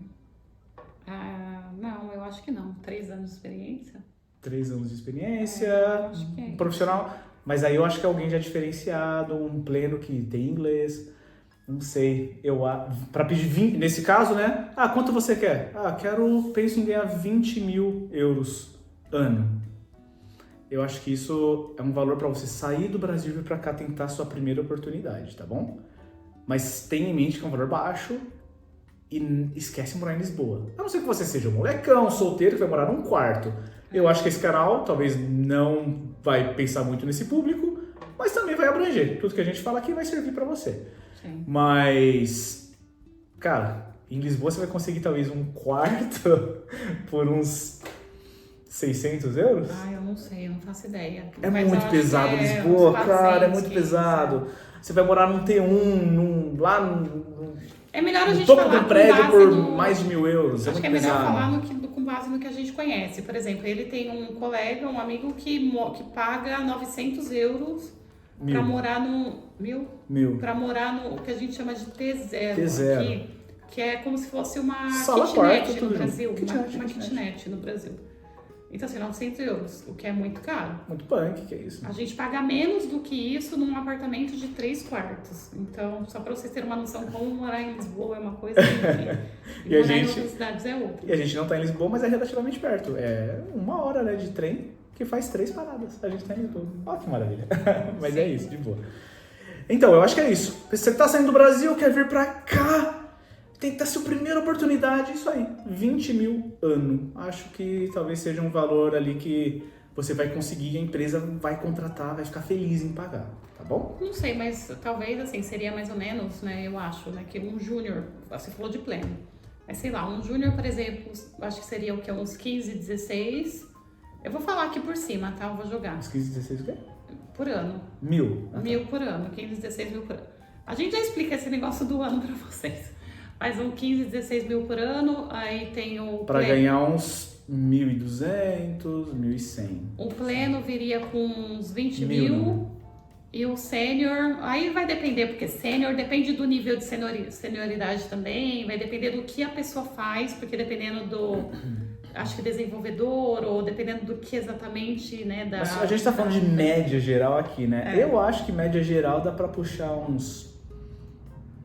Não, eu acho que não. 3 anos de experiência. 3 anos de experiência, um profissional, mas aí eu acho que é alguém já diferenciado, um pleno que tem inglês, não sei, para pedir 20, nesse caso, né? Quanto você quer? Penso em ganhar 20 mil euros ano. Eu acho que isso é um valor para você sair do Brasil e vir para cá tentar a sua primeira oportunidade, tá bom? Mas tenha em mente que é um valor baixo e esquece morar em Lisboa. A não ser que você seja um molecão, solteiro, que vai morar num quarto. Eu acho que esse canal talvez não vai pensar muito nesse público, mas também vai abranger. Tudo que a gente fala aqui vai servir para você. Sim. Mas, cara, em Lisboa você vai conseguir talvez um quarto por uns 600 euros? Ah, eu não sei, eu não faço ideia. É Mas eu muito acho pesado que Lisboa, uns cara, é 400, muito 500, pesado. Você vai morar num T1, lá no É melhor a gente topo falar do prédio com base por no... mais de 1.000 euros. É Acho muito que é melhor pesado. falar com base no que a gente conhece. Por exemplo, ele tem um colega, um amigo que paga 900 euros para 1.000. morar no... 1.000. Para morar no que a gente chama de T0 T0. aqui, que é como se fosse uma Sala, kitnet quarto, no tudo Brasil. junto. Uma Kitnet. kitnet no Brasil. Então, assim, 900 euros, o que é muito caro. Muito punk, que é isso? A gente paga menos do que isso num apartamento de 3 quartos. Então, só para vocês terem uma noção, como morar em Lisboa é uma coisa e E a morar em gente- outras cidades é outra. E a gente não tá em Lisboa, mas é relativamente perto. É 1 hora, né, de trem, que faz 3 paradas. A gente tá em Lisboa. Olha que maravilha. Mas é isso, de boa. Então, eu acho que é isso. Você tá saindo do Brasil, quer vir pra cá, tentar sua primeira oportunidade, isso aí. 20 mil ano. Acho que talvez seja um valor ali que você vai conseguir, a empresa vai contratar, vai ficar feliz em pagar, tá bom? Não sei, mas talvez assim, seria mais ou menos, né? Eu acho, né? Que um júnior, você falou de pleno. Mas sei lá, um júnior, por exemplo, acho que seria o que? Uns 15, 16. Eu vou falar aqui por cima, tá? Eu vou jogar. Uns 15, 16 o quê? Por ano. 1.000. Ah, tá. 1.000 por ano, 15, 16 mil por ano. A gente já explica esse negócio do ano pra vocês. Mas um 15, 16 mil por ano, aí tem o Pra pleno. ganhar uns 1.200, 1.100. O pleno viria com uns 20 Mil, mil. né? E o sênior, aí vai depender, porque sênior depende do nível de senioridade também, vai depender do que a pessoa faz, porque dependendo do, acho que desenvolvedor, ou dependendo do que exatamente, né, da... Mas a gente tá falando de média geral aqui, né? É. Eu acho que média geral dá pra puxar uns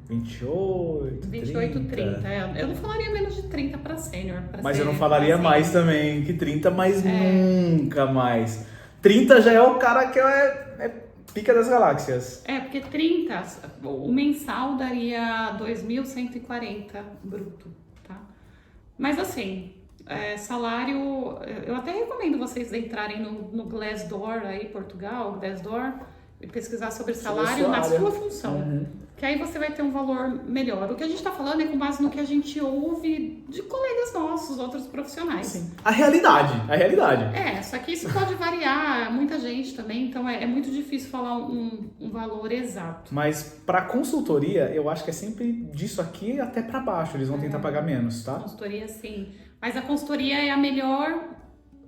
28, 28, 30. É, eu não falaria menos de 30 para sênior. Mas eu não falaria mais também que 30, mas É. nunca mais. 30 já é o cara que é pica das galáxias. É, porque 30, o mensal daria 2.140 bruto, tá? Mas assim, salário, eu até recomendo vocês entrarem no Glassdoor aí, Portugal, Glassdoor, e pesquisar sobre salário sua na área. sua função. Uhum. Que aí você vai ter um valor melhor. O que a gente tá falando é com base no que a gente ouve de colegas nossos, outros profissionais. Sim. A realidade. Só que isso pode variar, muita gente também, então é muito difícil falar um valor exato. Mas pra consultoria, eu acho que é sempre disso aqui até pra baixo. Eles vão tentar pagar menos, tá? Consultoria, sim. Mas a consultoria é a melhor,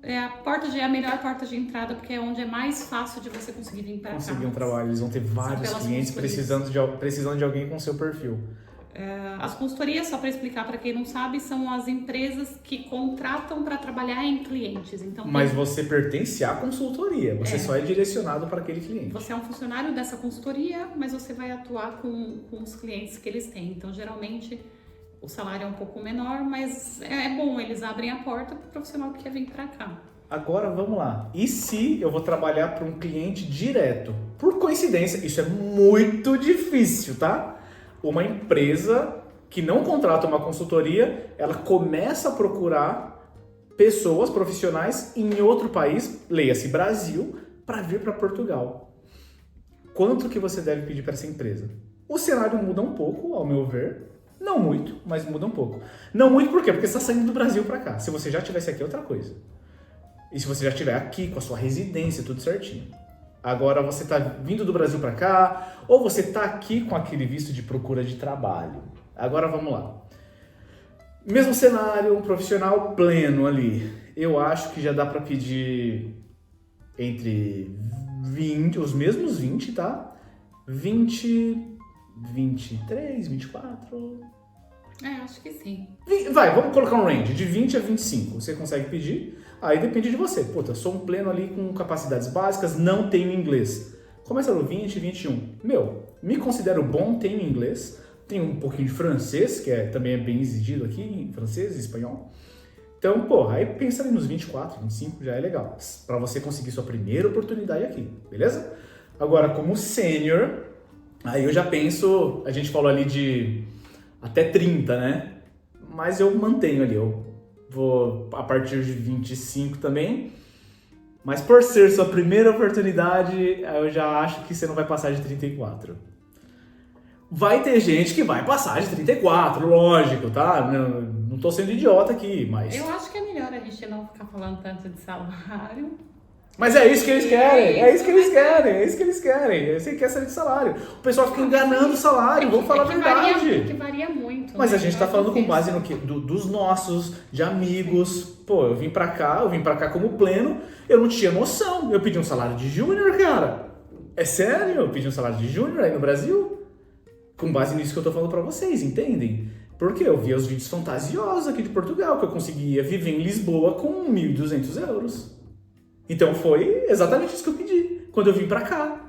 a melhor porta de entrada, porque é onde é mais fácil de você conseguir vir para cá. Conseguir um trabalho. Eles vão ter vários pelas clientes consultorias. precisando de alguém com seu perfil. As consultorias, só para explicar para quem não sabe, são as empresas que contratam para trabalhar em clientes. Então, Mas você pertence à consultoria, você só é direcionado para aquele cliente. você é um funcionário dessa consultoria, mas você vai atuar com os clientes que eles têm. Então, geralmente, o salário é um pouco menor, mas é bom, eles abrem a porta para o profissional que quer vir para cá. Agora vamos lá. E se eu vou trabalhar para um cliente direto? Por coincidência, isso é muito difícil, tá? Uma empresa que não contrata uma consultoria, ela começa a procurar pessoas profissionais em outro país, leia-se Brasil, para vir para Portugal. Quanto que você deve pedir para essa empresa? O cenário muda um pouco, ao meu ver. Não muito, mas muda um pouco. Não muito por quê? Porque você está saindo do Brasil para cá. Se você já estivesse aqui, é outra coisa. E se você já estiver aqui, com a sua residência, tudo certinho. Agora você está vindo do Brasil para cá, ou você está aqui com aquele visto de procura de trabalho. Agora vamos lá. Mesmo cenário, um profissional pleno ali. Eu acho que já dá para pedir entre 20, os mesmos 20, tá? 20, 23, 24... Acho que sim. Vai, vamos colocar um range de 20 a 25. Você consegue pedir, aí depende de você. Puta, sou um pleno ali com capacidades básicas, não tenho inglês. Começa no 20, 21. Me considero bom, tenho inglês. Tenho um pouquinho de francês, que também é bem exigido aqui, em francês e espanhol. Então, aí pensa ali nos 24, 25, já é legal. Pra você conseguir sua primeira oportunidade aqui, beleza? Agora, como sênior, aí eu já penso, a gente falou ali de até 30, né? Mas eu mantenho ali, eu vou a partir de 25 também. Mas por ser sua primeira oportunidade, eu já acho que você não vai passar de 34. Vai ter gente que vai passar de 34, lógico, tá? Não tô sendo idiota aqui, mas... Eu acho que é melhor a gente não ficar falando tanto de salário. Mas é isso que eles querem, é isso que eles querem, é isso que eles querem. Você quer saber de salário. O pessoal fica enganando o salário, vamos falar a verdade. Que varia muito. Mas né? a gente tá falando com base no quê? Dos nossos, de amigos. Pô, eu vim pra cá como pleno, eu não tinha noção. Eu pedi um salário de júnior, cara. É sério? Eu pedi um salário de júnior aí no Brasil? Com base nisso que eu tô falando pra vocês, entendem? Porque eu via os vídeos fantasiosos aqui de Portugal, que eu conseguia viver em Lisboa com 1.200 euros. Então foi exatamente isso que eu pedi quando eu vim pra cá.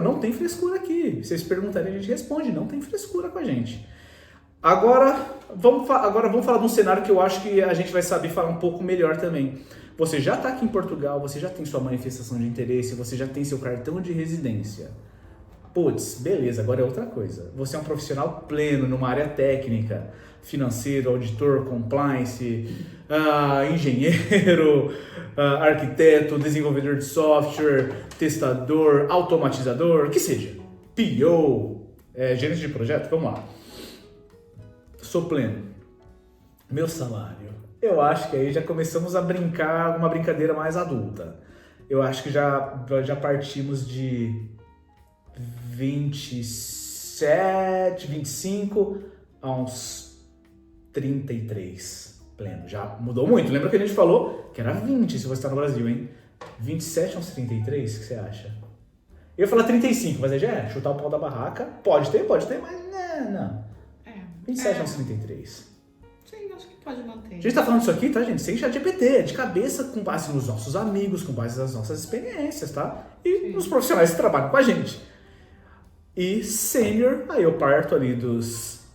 Não tem frescura aqui. Se vocês perguntarem, a gente responde. Não tem frescura com a gente. Agora vamos falar de um cenário que eu acho que a gente vai saber falar um pouco melhor também. Você já está aqui em Portugal, você já tem sua manifestação de interesse, você já tem seu cartão de residência. Putz, beleza, agora é outra coisa. Você é um profissional pleno numa área técnica, financeiro, auditor, compliance, engenheiro, arquiteto, desenvolvedor de software, testador, automatizador, que seja. PO, gerente de projeto, vamos lá. Sou pleno. Meu salário. Eu acho que aí já começamos a brincar uma brincadeira mais adulta. Eu acho que já partimos de 27, 25 a uns 33 pleno. Já mudou muito. Lembra que a gente falou que era 20 se você está no Brasil, hein? 27 a uns 33, o que você acha? Eu ia falar 35, mas aí já é chutar o pau da barraca. Pode ter, mas não. 27 a uns 33. Sim, acho que pode manter. A gente tá falando isso aqui, tá, gente? Sem ChatGPT, de cabeça, com base nos nossos amigos, com base nas nossas experiências, tá? E nos profissionais que trabalham com a gente. E sênior, aí eu parto ali dos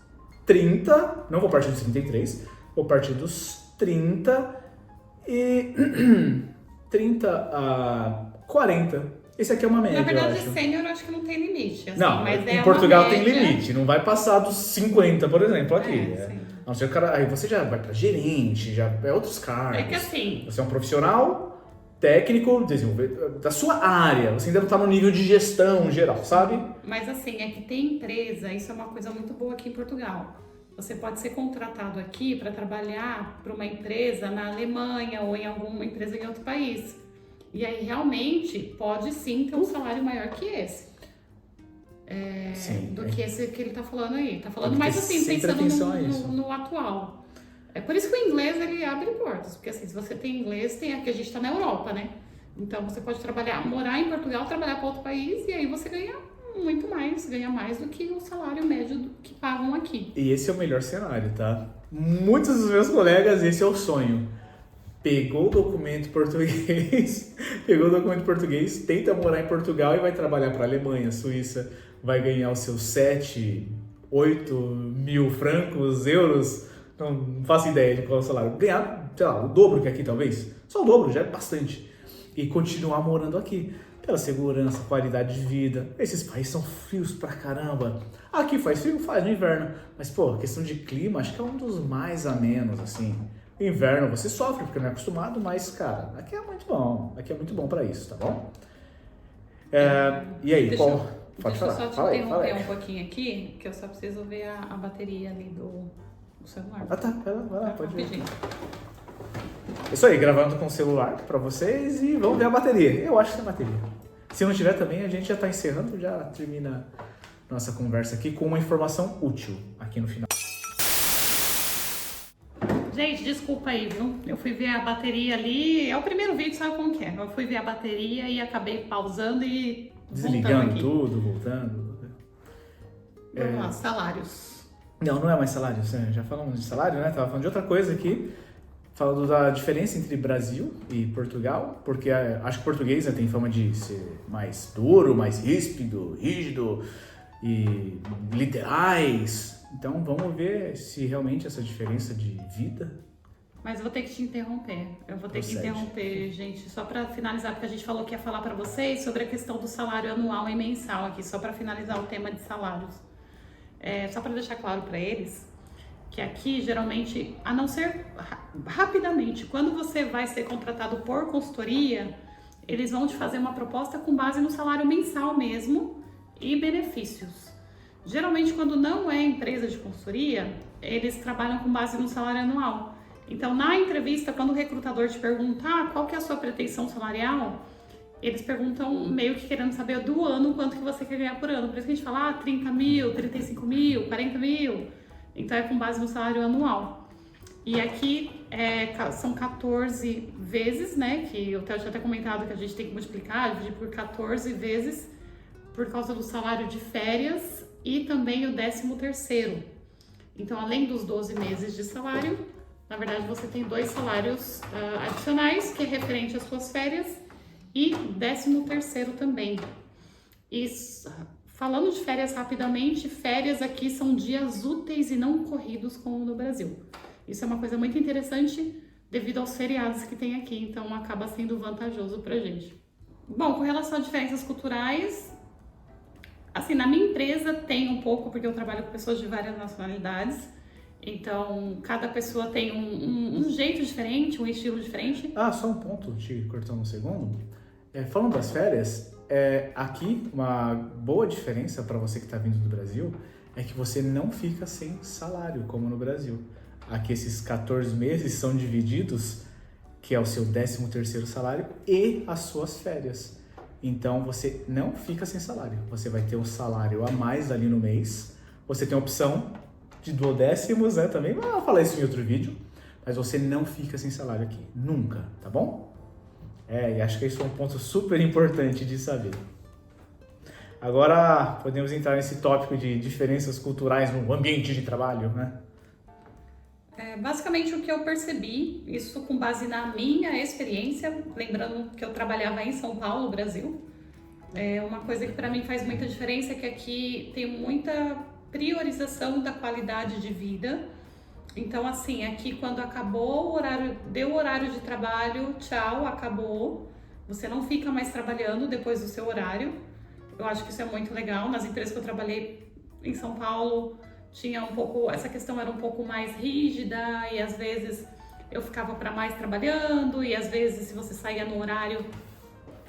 30, não vou partir dos 33, vou partir dos 30 e 30 a 40. Esse aqui é uma média, Na verdade, eu acho. Sênior eu acho que não tem limite. Assim, Não, mas em Portugal tem limite, não vai passar dos 50, por exemplo, aqui. Não sei, o cara, aí você já vai para gerente, já é outros cargos. É que assim... Você é um profissional técnico, desenvolvedor da sua área, você ainda não está no nível de gestão geral, sabe? Mas assim, é que tem empresa, isso é uma coisa muito boa aqui em Portugal. Você pode ser contratado aqui para trabalhar para uma empresa na Alemanha ou em alguma empresa em outro país. E aí realmente pode sim ter um salário maior que esse. Do que esse que ele tá falando aí. Tá falando mais assim, pensando no atual. É por isso que o inglês ele abre portas. Porque assim, se você tem inglês, tem aqui a gente tá na Europa, né? Então você pode trabalhar, morar em Portugal, trabalhar para outro país e aí você ganha muito mais, ganha mais do que o salário médio que pagam aqui. E esse é o melhor cenário, tá? Muitos dos meus colegas, esse é o sonho. Pegou o documento português, tenta morar em Portugal e vai trabalhar para a Alemanha, Suíça, vai ganhar os seus 7, 8 mil francos, euros, não faço ideia de qual é o salário. Ganhar, sei lá, o dobro que aqui talvez, só o dobro, já é bastante. E continuar morando aqui, pela segurança, qualidade de vida. Esses países são frios pra caramba. Aqui faz frio? Faz no inverno, mas pô, a questão de clima acho que é um dos mais amenos, assim. No inverno você sofre porque não é acostumado, mas, cara, aqui é muito bom. Aqui é muito bom pra isso, tá bom? E aí, qual... Pode falar. Deixa eu só te interromper um pouquinho aqui, que eu só preciso ver a bateria ali do celular. Ah, tá. Vai lá, pode ver. Rapidinho. Isso aí, gravando com o celular pra vocês e vamos ver a bateria. Eu acho que tem bateria. Se não tiver também, a gente já tá encerrando, já termina nossa conversa aqui com uma informação útil aqui no final. Gente, desculpa aí, viu? Eu fui ver a bateria ali, é o primeiro vídeo, sabe como que é? Eu fui ver a bateria e acabei pausando e desligando tudo, voltando. Vamos lá, salários. Não é mais salário, já falamos de salário, né? Tava falando de outra coisa aqui, falando da diferença entre Brasil e Portugal, porque acho que o português tem fama de ser mais duro, mais rígido e literais. Então vamos ver se realmente essa diferença de vida... Mas eu vou ter que te interromper. Eu vou ter que interromper, gente, só para finalizar, porque a gente falou que ia falar para vocês sobre a questão do salário anual e mensal aqui, só para finalizar o tema de salários. Só para deixar claro para eles que aqui, geralmente, a não ser rapidamente, quando você vai ser contratado por consultoria, eles vão te fazer uma proposta com base no salário mensal mesmo e benefícios. Geralmente, quando não é empresa de consultoria, eles trabalham com base no salário anual. Então, na entrevista, quando o recrutador te perguntar qual que é a sua pretensão salarial, eles perguntam meio que querendo saber do ano quanto que você quer ganhar por ano. Por isso que a gente fala 30 mil, 35 mil, 40 mil. Então, é com base no salário anual. E aqui são 14 vezes, né? Que o Theo tinha até comentado que a gente tem que multiplicar, dividir por 14 vezes por causa do salário de férias e também o 13º. Então, além dos 12 meses de salário, na verdade você tem 2 salários adicionais, que é referente às suas férias, e 13º também. E falando de férias rapidamente, férias aqui são dias úteis e não corridos como no Brasil. Isso é uma coisa muito interessante devido aos feriados que tem aqui, então acaba sendo vantajoso pra gente. Bom, com relação a diferenças culturais, assim, na minha empresa tem um pouco, porque eu trabalho com pessoas de várias nacionalidades, então cada pessoa tem um jeito diferente, um estilo diferente. Só um ponto, te cortando um segundo. Falando das férias, aqui uma boa diferença para você que está vindo do Brasil é que você não fica sem salário, como no Brasil. Aqui esses 14 meses são divididos, que é o seu 13º salário e as suas férias. Então você não fica sem salário, você vai ter um salário a mais ali no mês, você tem a opção de duodécimos, né, também, mas eu vou falar isso em outro vídeo, mas você não fica sem salário aqui, nunca, tá bom? E acho que isso é um ponto super importante de saber. Agora podemos entrar nesse tópico de diferenças culturais no ambiente de trabalho, né? Basicamente o que eu percebi, isso com base na minha experiência, lembrando que eu trabalhava em São Paulo, Brasil, uma coisa que para mim faz muita diferença é que aqui tem muita priorização da qualidade de vida. Então, assim, aqui quando acabou o horário, deu o horário de trabalho, tchau, acabou. Você não fica mais trabalhando depois do seu horário. Eu acho que isso é muito legal. Nas empresas que eu trabalhei em São Paulo, tinha um pouco, essa questão era um pouco mais rígida e às vezes eu ficava para mais trabalhando e às vezes se você saía no horário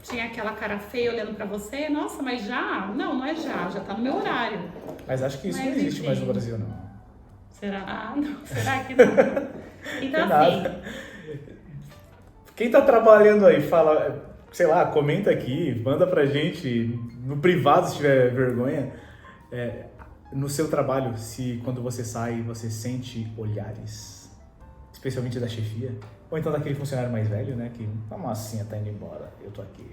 tinha aquela cara feia olhando para você, nossa, mas já? Não é já tá no meu horário. Mas acho que isso não existe mais no Brasil, não. Será? Não, será que não? Então assim, quem tá trabalhando aí, fala, sei lá, comenta aqui, manda pra gente no privado se tiver vergonha. No seu trabalho, se quando você sai, você sente olhares, especialmente da chefia, ou então daquele funcionário mais velho, né, que, vamos assim, tá indo embora, eu tô aqui.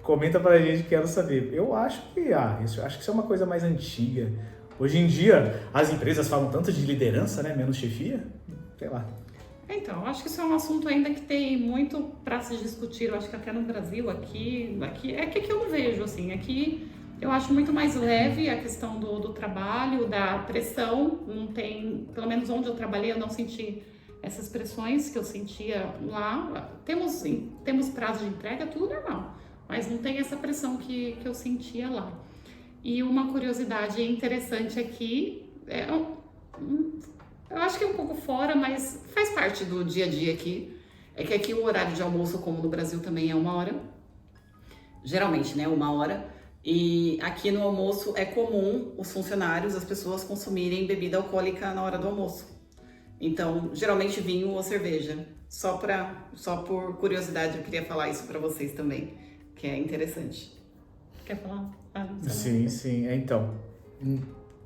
Comenta pra gente, quero saber. Eu acho que, acho que isso é uma coisa mais antiga. Hoje em dia, as empresas falam tanto de liderança, né, menos chefia, sei lá. Então, eu acho que isso é um assunto ainda que tem muito para se discutir, eu acho que até no Brasil, aqui é que eu não vejo, assim, aqui eu acho muito mais leve a questão do trabalho, da pressão, não tem, pelo menos onde eu trabalhei eu não senti essas pressões que eu sentia lá. Temos prazo de entrega, tudo normal, mas não tem essa pressão que eu sentia lá. E uma curiosidade interessante aqui, eu acho que é um pouco fora, mas Faz parte do dia a dia aqui. É que aqui o horário de almoço, como no Brasil, também é 1 hora. Geralmente, né? 1 hora. E aqui no almoço é comum os funcionários, as pessoas consumirem bebida alcoólica na hora do almoço. Então, geralmente vinho ou cerveja. Só por curiosidade, eu queria falar isso para vocês também, que é interessante. Quer falar? Sim. Então,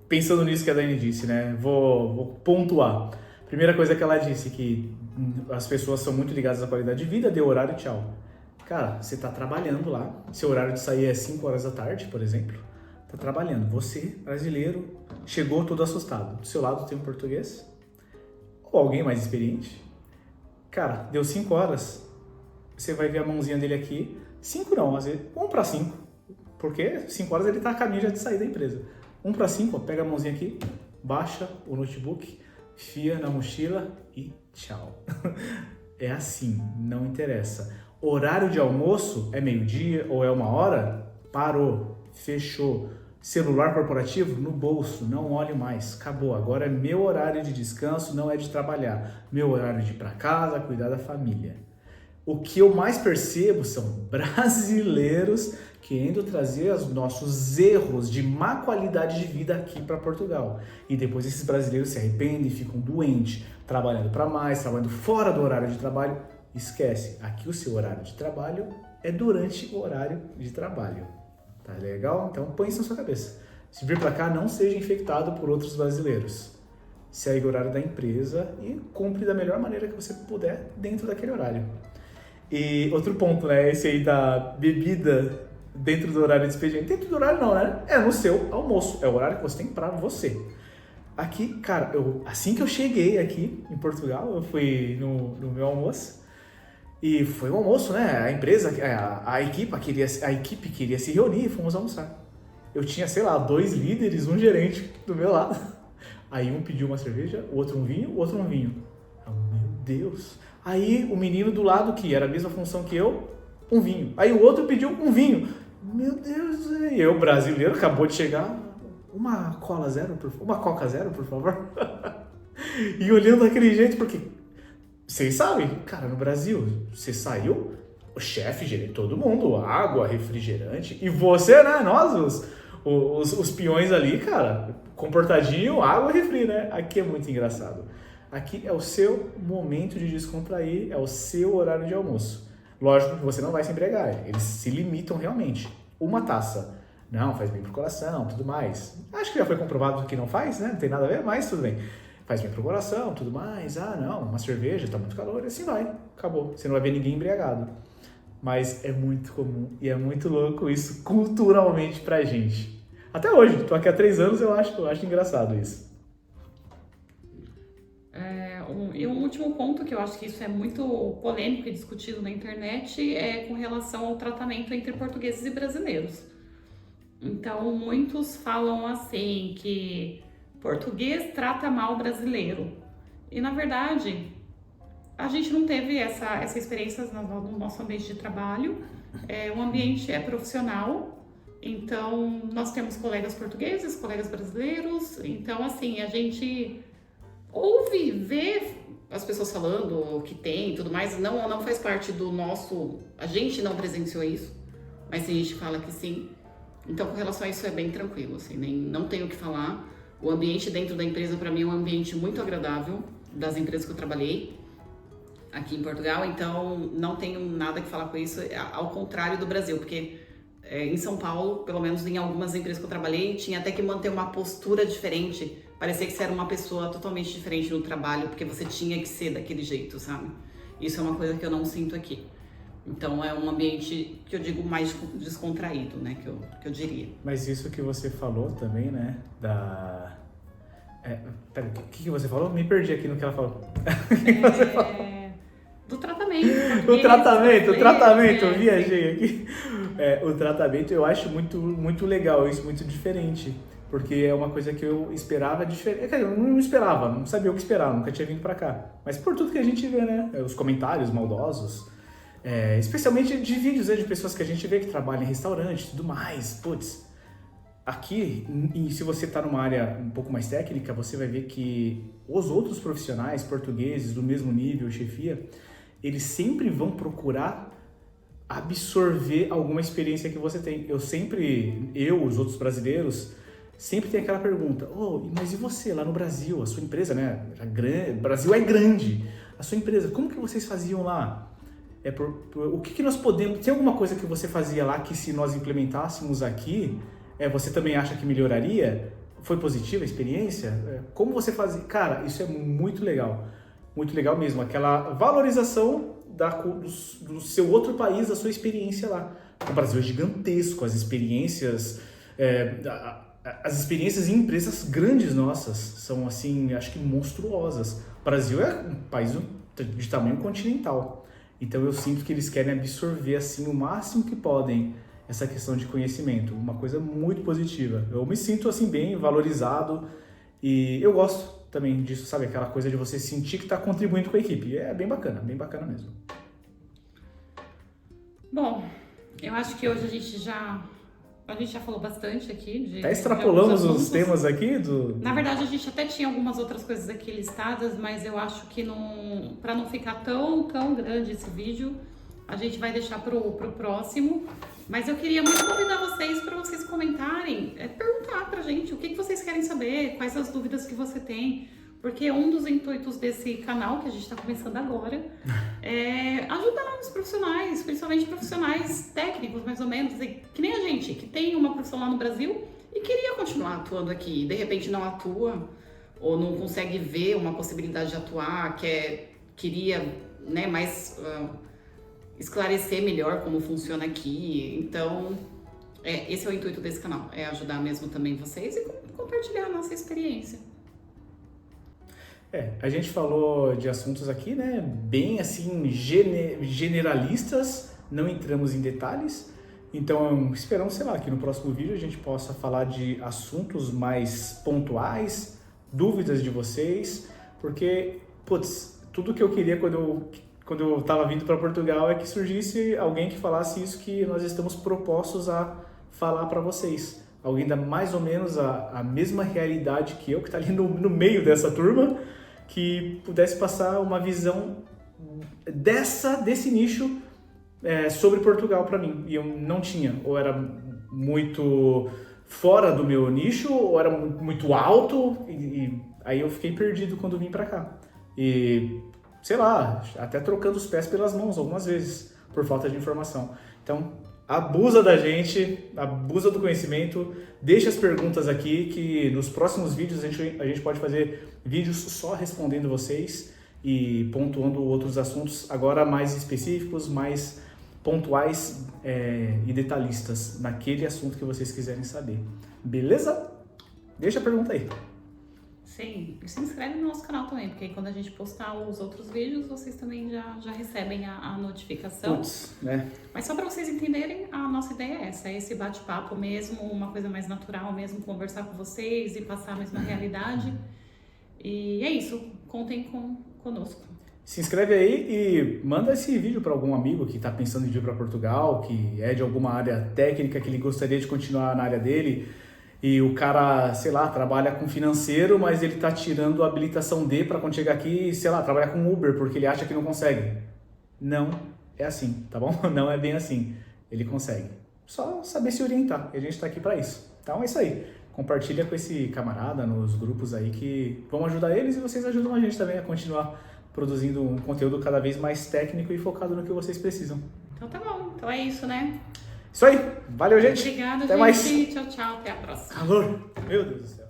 pensando nisso que a Dani disse, né, vou pontuar. Primeira coisa que ela disse, que as pessoas são muito ligadas à qualidade de vida, deu horário, tchau. Cara, você tá trabalhando lá, seu horário de sair é 5 horas da tarde, por exemplo, tá trabalhando. Você, brasileiro, chegou todo assustado. Do seu lado tem um português, ou alguém mais experiente. Cara, deu 5 horas, você vai ver a mãozinha dele aqui, 5 não, às vezes 1 para 5, porque 5 horas ele tá a caminho já de sair da empresa. 1 para 5, pega a mãozinha aqui, baixa o notebook, enfia na mochila e tchau. É assim, não interessa. Horário de almoço é meio-dia ou é 1 hora? Parou, fechou. Celular corporativo no bolso, não olhe mais, acabou. Agora é meu horário de descanso, não é de trabalhar. Meu horário de ir para casa, cuidar da família. o que eu mais percebo são brasileiros querendo trazer os nossos erros de má qualidade de vida aqui para Portugal. E depois esses brasileiros se arrependem, ficam doentes, trabalhando para mais, trabalhando fora do horário de trabalho. Esquece, aqui o seu horário de trabalho é durante o horário de trabalho. Tá legal? Então põe isso na sua cabeça. Se vir para cá, não seja infectado por outros brasileiros. Segue o horário da empresa e cumpre da melhor maneira que você puder dentro daquele horário. E outro ponto, né? Esse aí da bebida dentro do horário de expediente. Dentro do horário não, né? É no seu almoço. É o horário que você tem pra você. Aqui, cara, assim que eu cheguei aqui em Portugal, eu fui no meu almoço. E foi um almoço, né? A empresa, a equipe queria se reunir e fomos almoçar. Eu tinha, sei lá, 2 líderes, um gerente do meu lado. Aí um pediu uma cerveja, o outro um vinho, o outro um vinho. Meu Deus! Aí o menino do lado, que era a mesma função que eu, um vinho. Aí o outro pediu um vinho. Meu Deus! E eu, brasileiro, acabou de chegar. Uma Coca Zero, por favor. E olhando daquele jeito, porque vocês sabem, cara, no Brasil, você saiu, o chefe, gerente, todo mundo, água, refrigerante. E você, né? Nós, os peões ali, cara, comportadinho, água e refri, né? Aqui é muito engraçado. Aqui é o seu momento de descontrair, é o seu horário de almoço. Lógico que você não vai se embriagar, eles se limitam realmente. Uma taça, não, faz bem pro coração, tudo mais. Acho que já foi comprovado que não faz, né? Não tem nada a ver, mas tudo bem. Faz bem pro coração, tudo mais. Ah, não, uma cerveja, tá muito calor, e assim vai. Acabou. Você não vai ver ninguém embriagado. Mas é muito comum e é muito louco isso culturalmente pra gente. Até hoje, tô aqui há 3 anos, eu acho engraçado isso. E um último ponto, que eu acho que isso é muito polêmico e discutido na internet, é com relação ao tratamento entre portugueses e brasileiros. Então, muitos falam assim, que português trata mal o brasileiro. E, na verdade, a gente não teve essa experiência no nosso ambiente de trabalho. O ambiente é profissional, então nós temos colegas portugueses, colegas brasileiros. Então, assim, a gente ouve, vê as pessoas falando que tem e tudo mais. Não faz parte do nosso... A gente não presenciou isso, mas tem gente que fala que sim. Então, com relação a isso, é bem tranquilo, assim, não tenho o que falar. O ambiente dentro da empresa, para mim, é um ambiente muito agradável, das empresas que eu trabalhei aqui em Portugal. Então, não tenho nada que falar com isso, ao contrário do Brasil, porque em São Paulo, pelo menos em algumas empresas que eu trabalhei, tinha até que manter uma postura diferente. Parecia que você era uma pessoa totalmente diferente no trabalho, porque você tinha que ser daquele jeito, sabe? Isso é uma coisa que eu não sinto aqui. Então é um ambiente que eu digo mais descontraído, né? Que eu diria. Mas isso que você falou também, né? Pera, o que você falou? Me perdi aqui no que ela falou. O que você falou? Do tratamento. O tratamento, eu viajei aqui. O tratamento eu acho muito, muito legal, isso muito diferente. Porque é uma coisa que eu esperava diferente. Eu não esperava, não sabia o que esperar, nunca tinha vindo pra cá. Mas por tudo que a gente vê, né? Os comentários maldosos, especialmente de vídeos, né? De pessoas que a gente vê que trabalham em restaurante e tudo mais. Putz, aqui, se você tá numa área um pouco mais técnica, você vai ver que os outros profissionais portugueses do mesmo nível, chefia, eles sempre vão procurar absorver alguma experiência que você tem. Os outros brasileiros, sempre tem aquela pergunta, mas e você lá no Brasil, a sua empresa, né? O Brasil é grande, a sua empresa, como que vocês faziam lá? O que nós podemos... Tem alguma coisa que você fazia lá que se nós implementássemos aqui, você também acha que melhoraria? Foi positiva a experiência? Como você fazia? Cara, isso é muito legal mesmo, aquela valorização do seu outro país, da sua experiência lá. O Brasil é gigantesco, as experiências em empresas grandes nossas são, assim, acho que monstruosas. O Brasil é um país de tamanho continental. Então eu sinto que eles querem absorver, assim, o máximo que podem essa questão de conhecimento. Uma coisa muito positiva. Eu me sinto, assim, bem valorizado e eu gosto também disso, sabe? Aquela coisa de você sentir que está contribuindo com a equipe. É bem bacana mesmo. Bom, eu acho que hoje a gente já falou bastante aqui. Até extrapolamos os temas aqui. Na verdade, a gente até tinha algumas outras coisas aqui listadas, mas eu acho que para não ficar tão grande esse vídeo, a gente vai deixar pro próximo. Mas eu queria muito convidar vocês para vocês comentarem, perguntar pra gente o que vocês querem saber, quais as dúvidas que você tem. Porque um dos intuitos desse canal, que a gente está começando agora, é ajudar os profissionais, principalmente profissionais técnicos, mais ou menos, que nem a gente, que tem uma profissão lá no Brasil e queria continuar atuando aqui, e de repente não atua, ou não consegue ver uma possibilidade de atuar, queria, né, mais esclarecer melhor como funciona aqui. Então, esse é o intuito desse canal, é ajudar mesmo também vocês e compartilhar a nossa experiência. A gente falou de assuntos aqui, né, bem assim, generalistas, não entramos em detalhes. Então, esperamos, sei lá, que no próximo vídeo a gente possa falar de assuntos mais pontuais, dúvidas de vocês, porque, putz, tudo que eu queria quando eu estava vindo para Portugal é que surgisse alguém que falasse isso que nós estamos propostos a falar para vocês. Alguém da mais ou menos a mesma realidade que eu, que está ali no meio dessa turma, que pudesse passar uma visão desse nicho sobre Portugal para mim. E eu não tinha, ou era muito fora do meu nicho, ou era muito alto, e aí eu fiquei perdido quando vim para cá. E, sei lá, até trocando os pés pelas mãos algumas vezes, por falta de informação. Então, abusa da gente, abusa do conhecimento, deixa as perguntas aqui, que nos próximos vídeos a gente pode fazer vídeos só respondendo vocês e pontuando outros assuntos agora mais específicos, mais pontuais e detalhistas naquele assunto que vocês quiserem saber. Beleza? Deixa a pergunta aí. Sim, e se inscreve no nosso canal também, porque aí quando a gente postar os outros vídeos, vocês também já recebem a notificação. Putz, né? Mas só para vocês entenderem, a nossa ideia é essa, é esse bate-papo mesmo, uma coisa mais natural mesmo, conversar com vocês e passar a mesma realidade. E é isso, contem conosco. Se inscreve aí e manda esse vídeo para algum amigo que está pensando em vir para Portugal, que é de alguma área técnica, que ele gostaria de continuar na área dele. E o cara, sei lá, trabalha com financeiro, mas ele tá tirando a habilitação D para quando chegar aqui, sei lá, trabalhar com Uber, porque ele acha que não consegue. Não é assim, tá bom? Não é bem assim. Ele consegue. Só saber se orientar. E a gente tá aqui para isso. Então é isso aí. Compartilha com esse camarada nos grupos aí que vão ajudar eles e vocês ajudam a gente também a continuar produzindo um conteúdo cada vez mais técnico e focado no que vocês precisam. Então tá bom. Então é isso, né? Isso aí. Valeu, gente. Obrigada, até gente. Mais. Tchau, tchau. Até a próxima. Calor. Meu Deus do céu.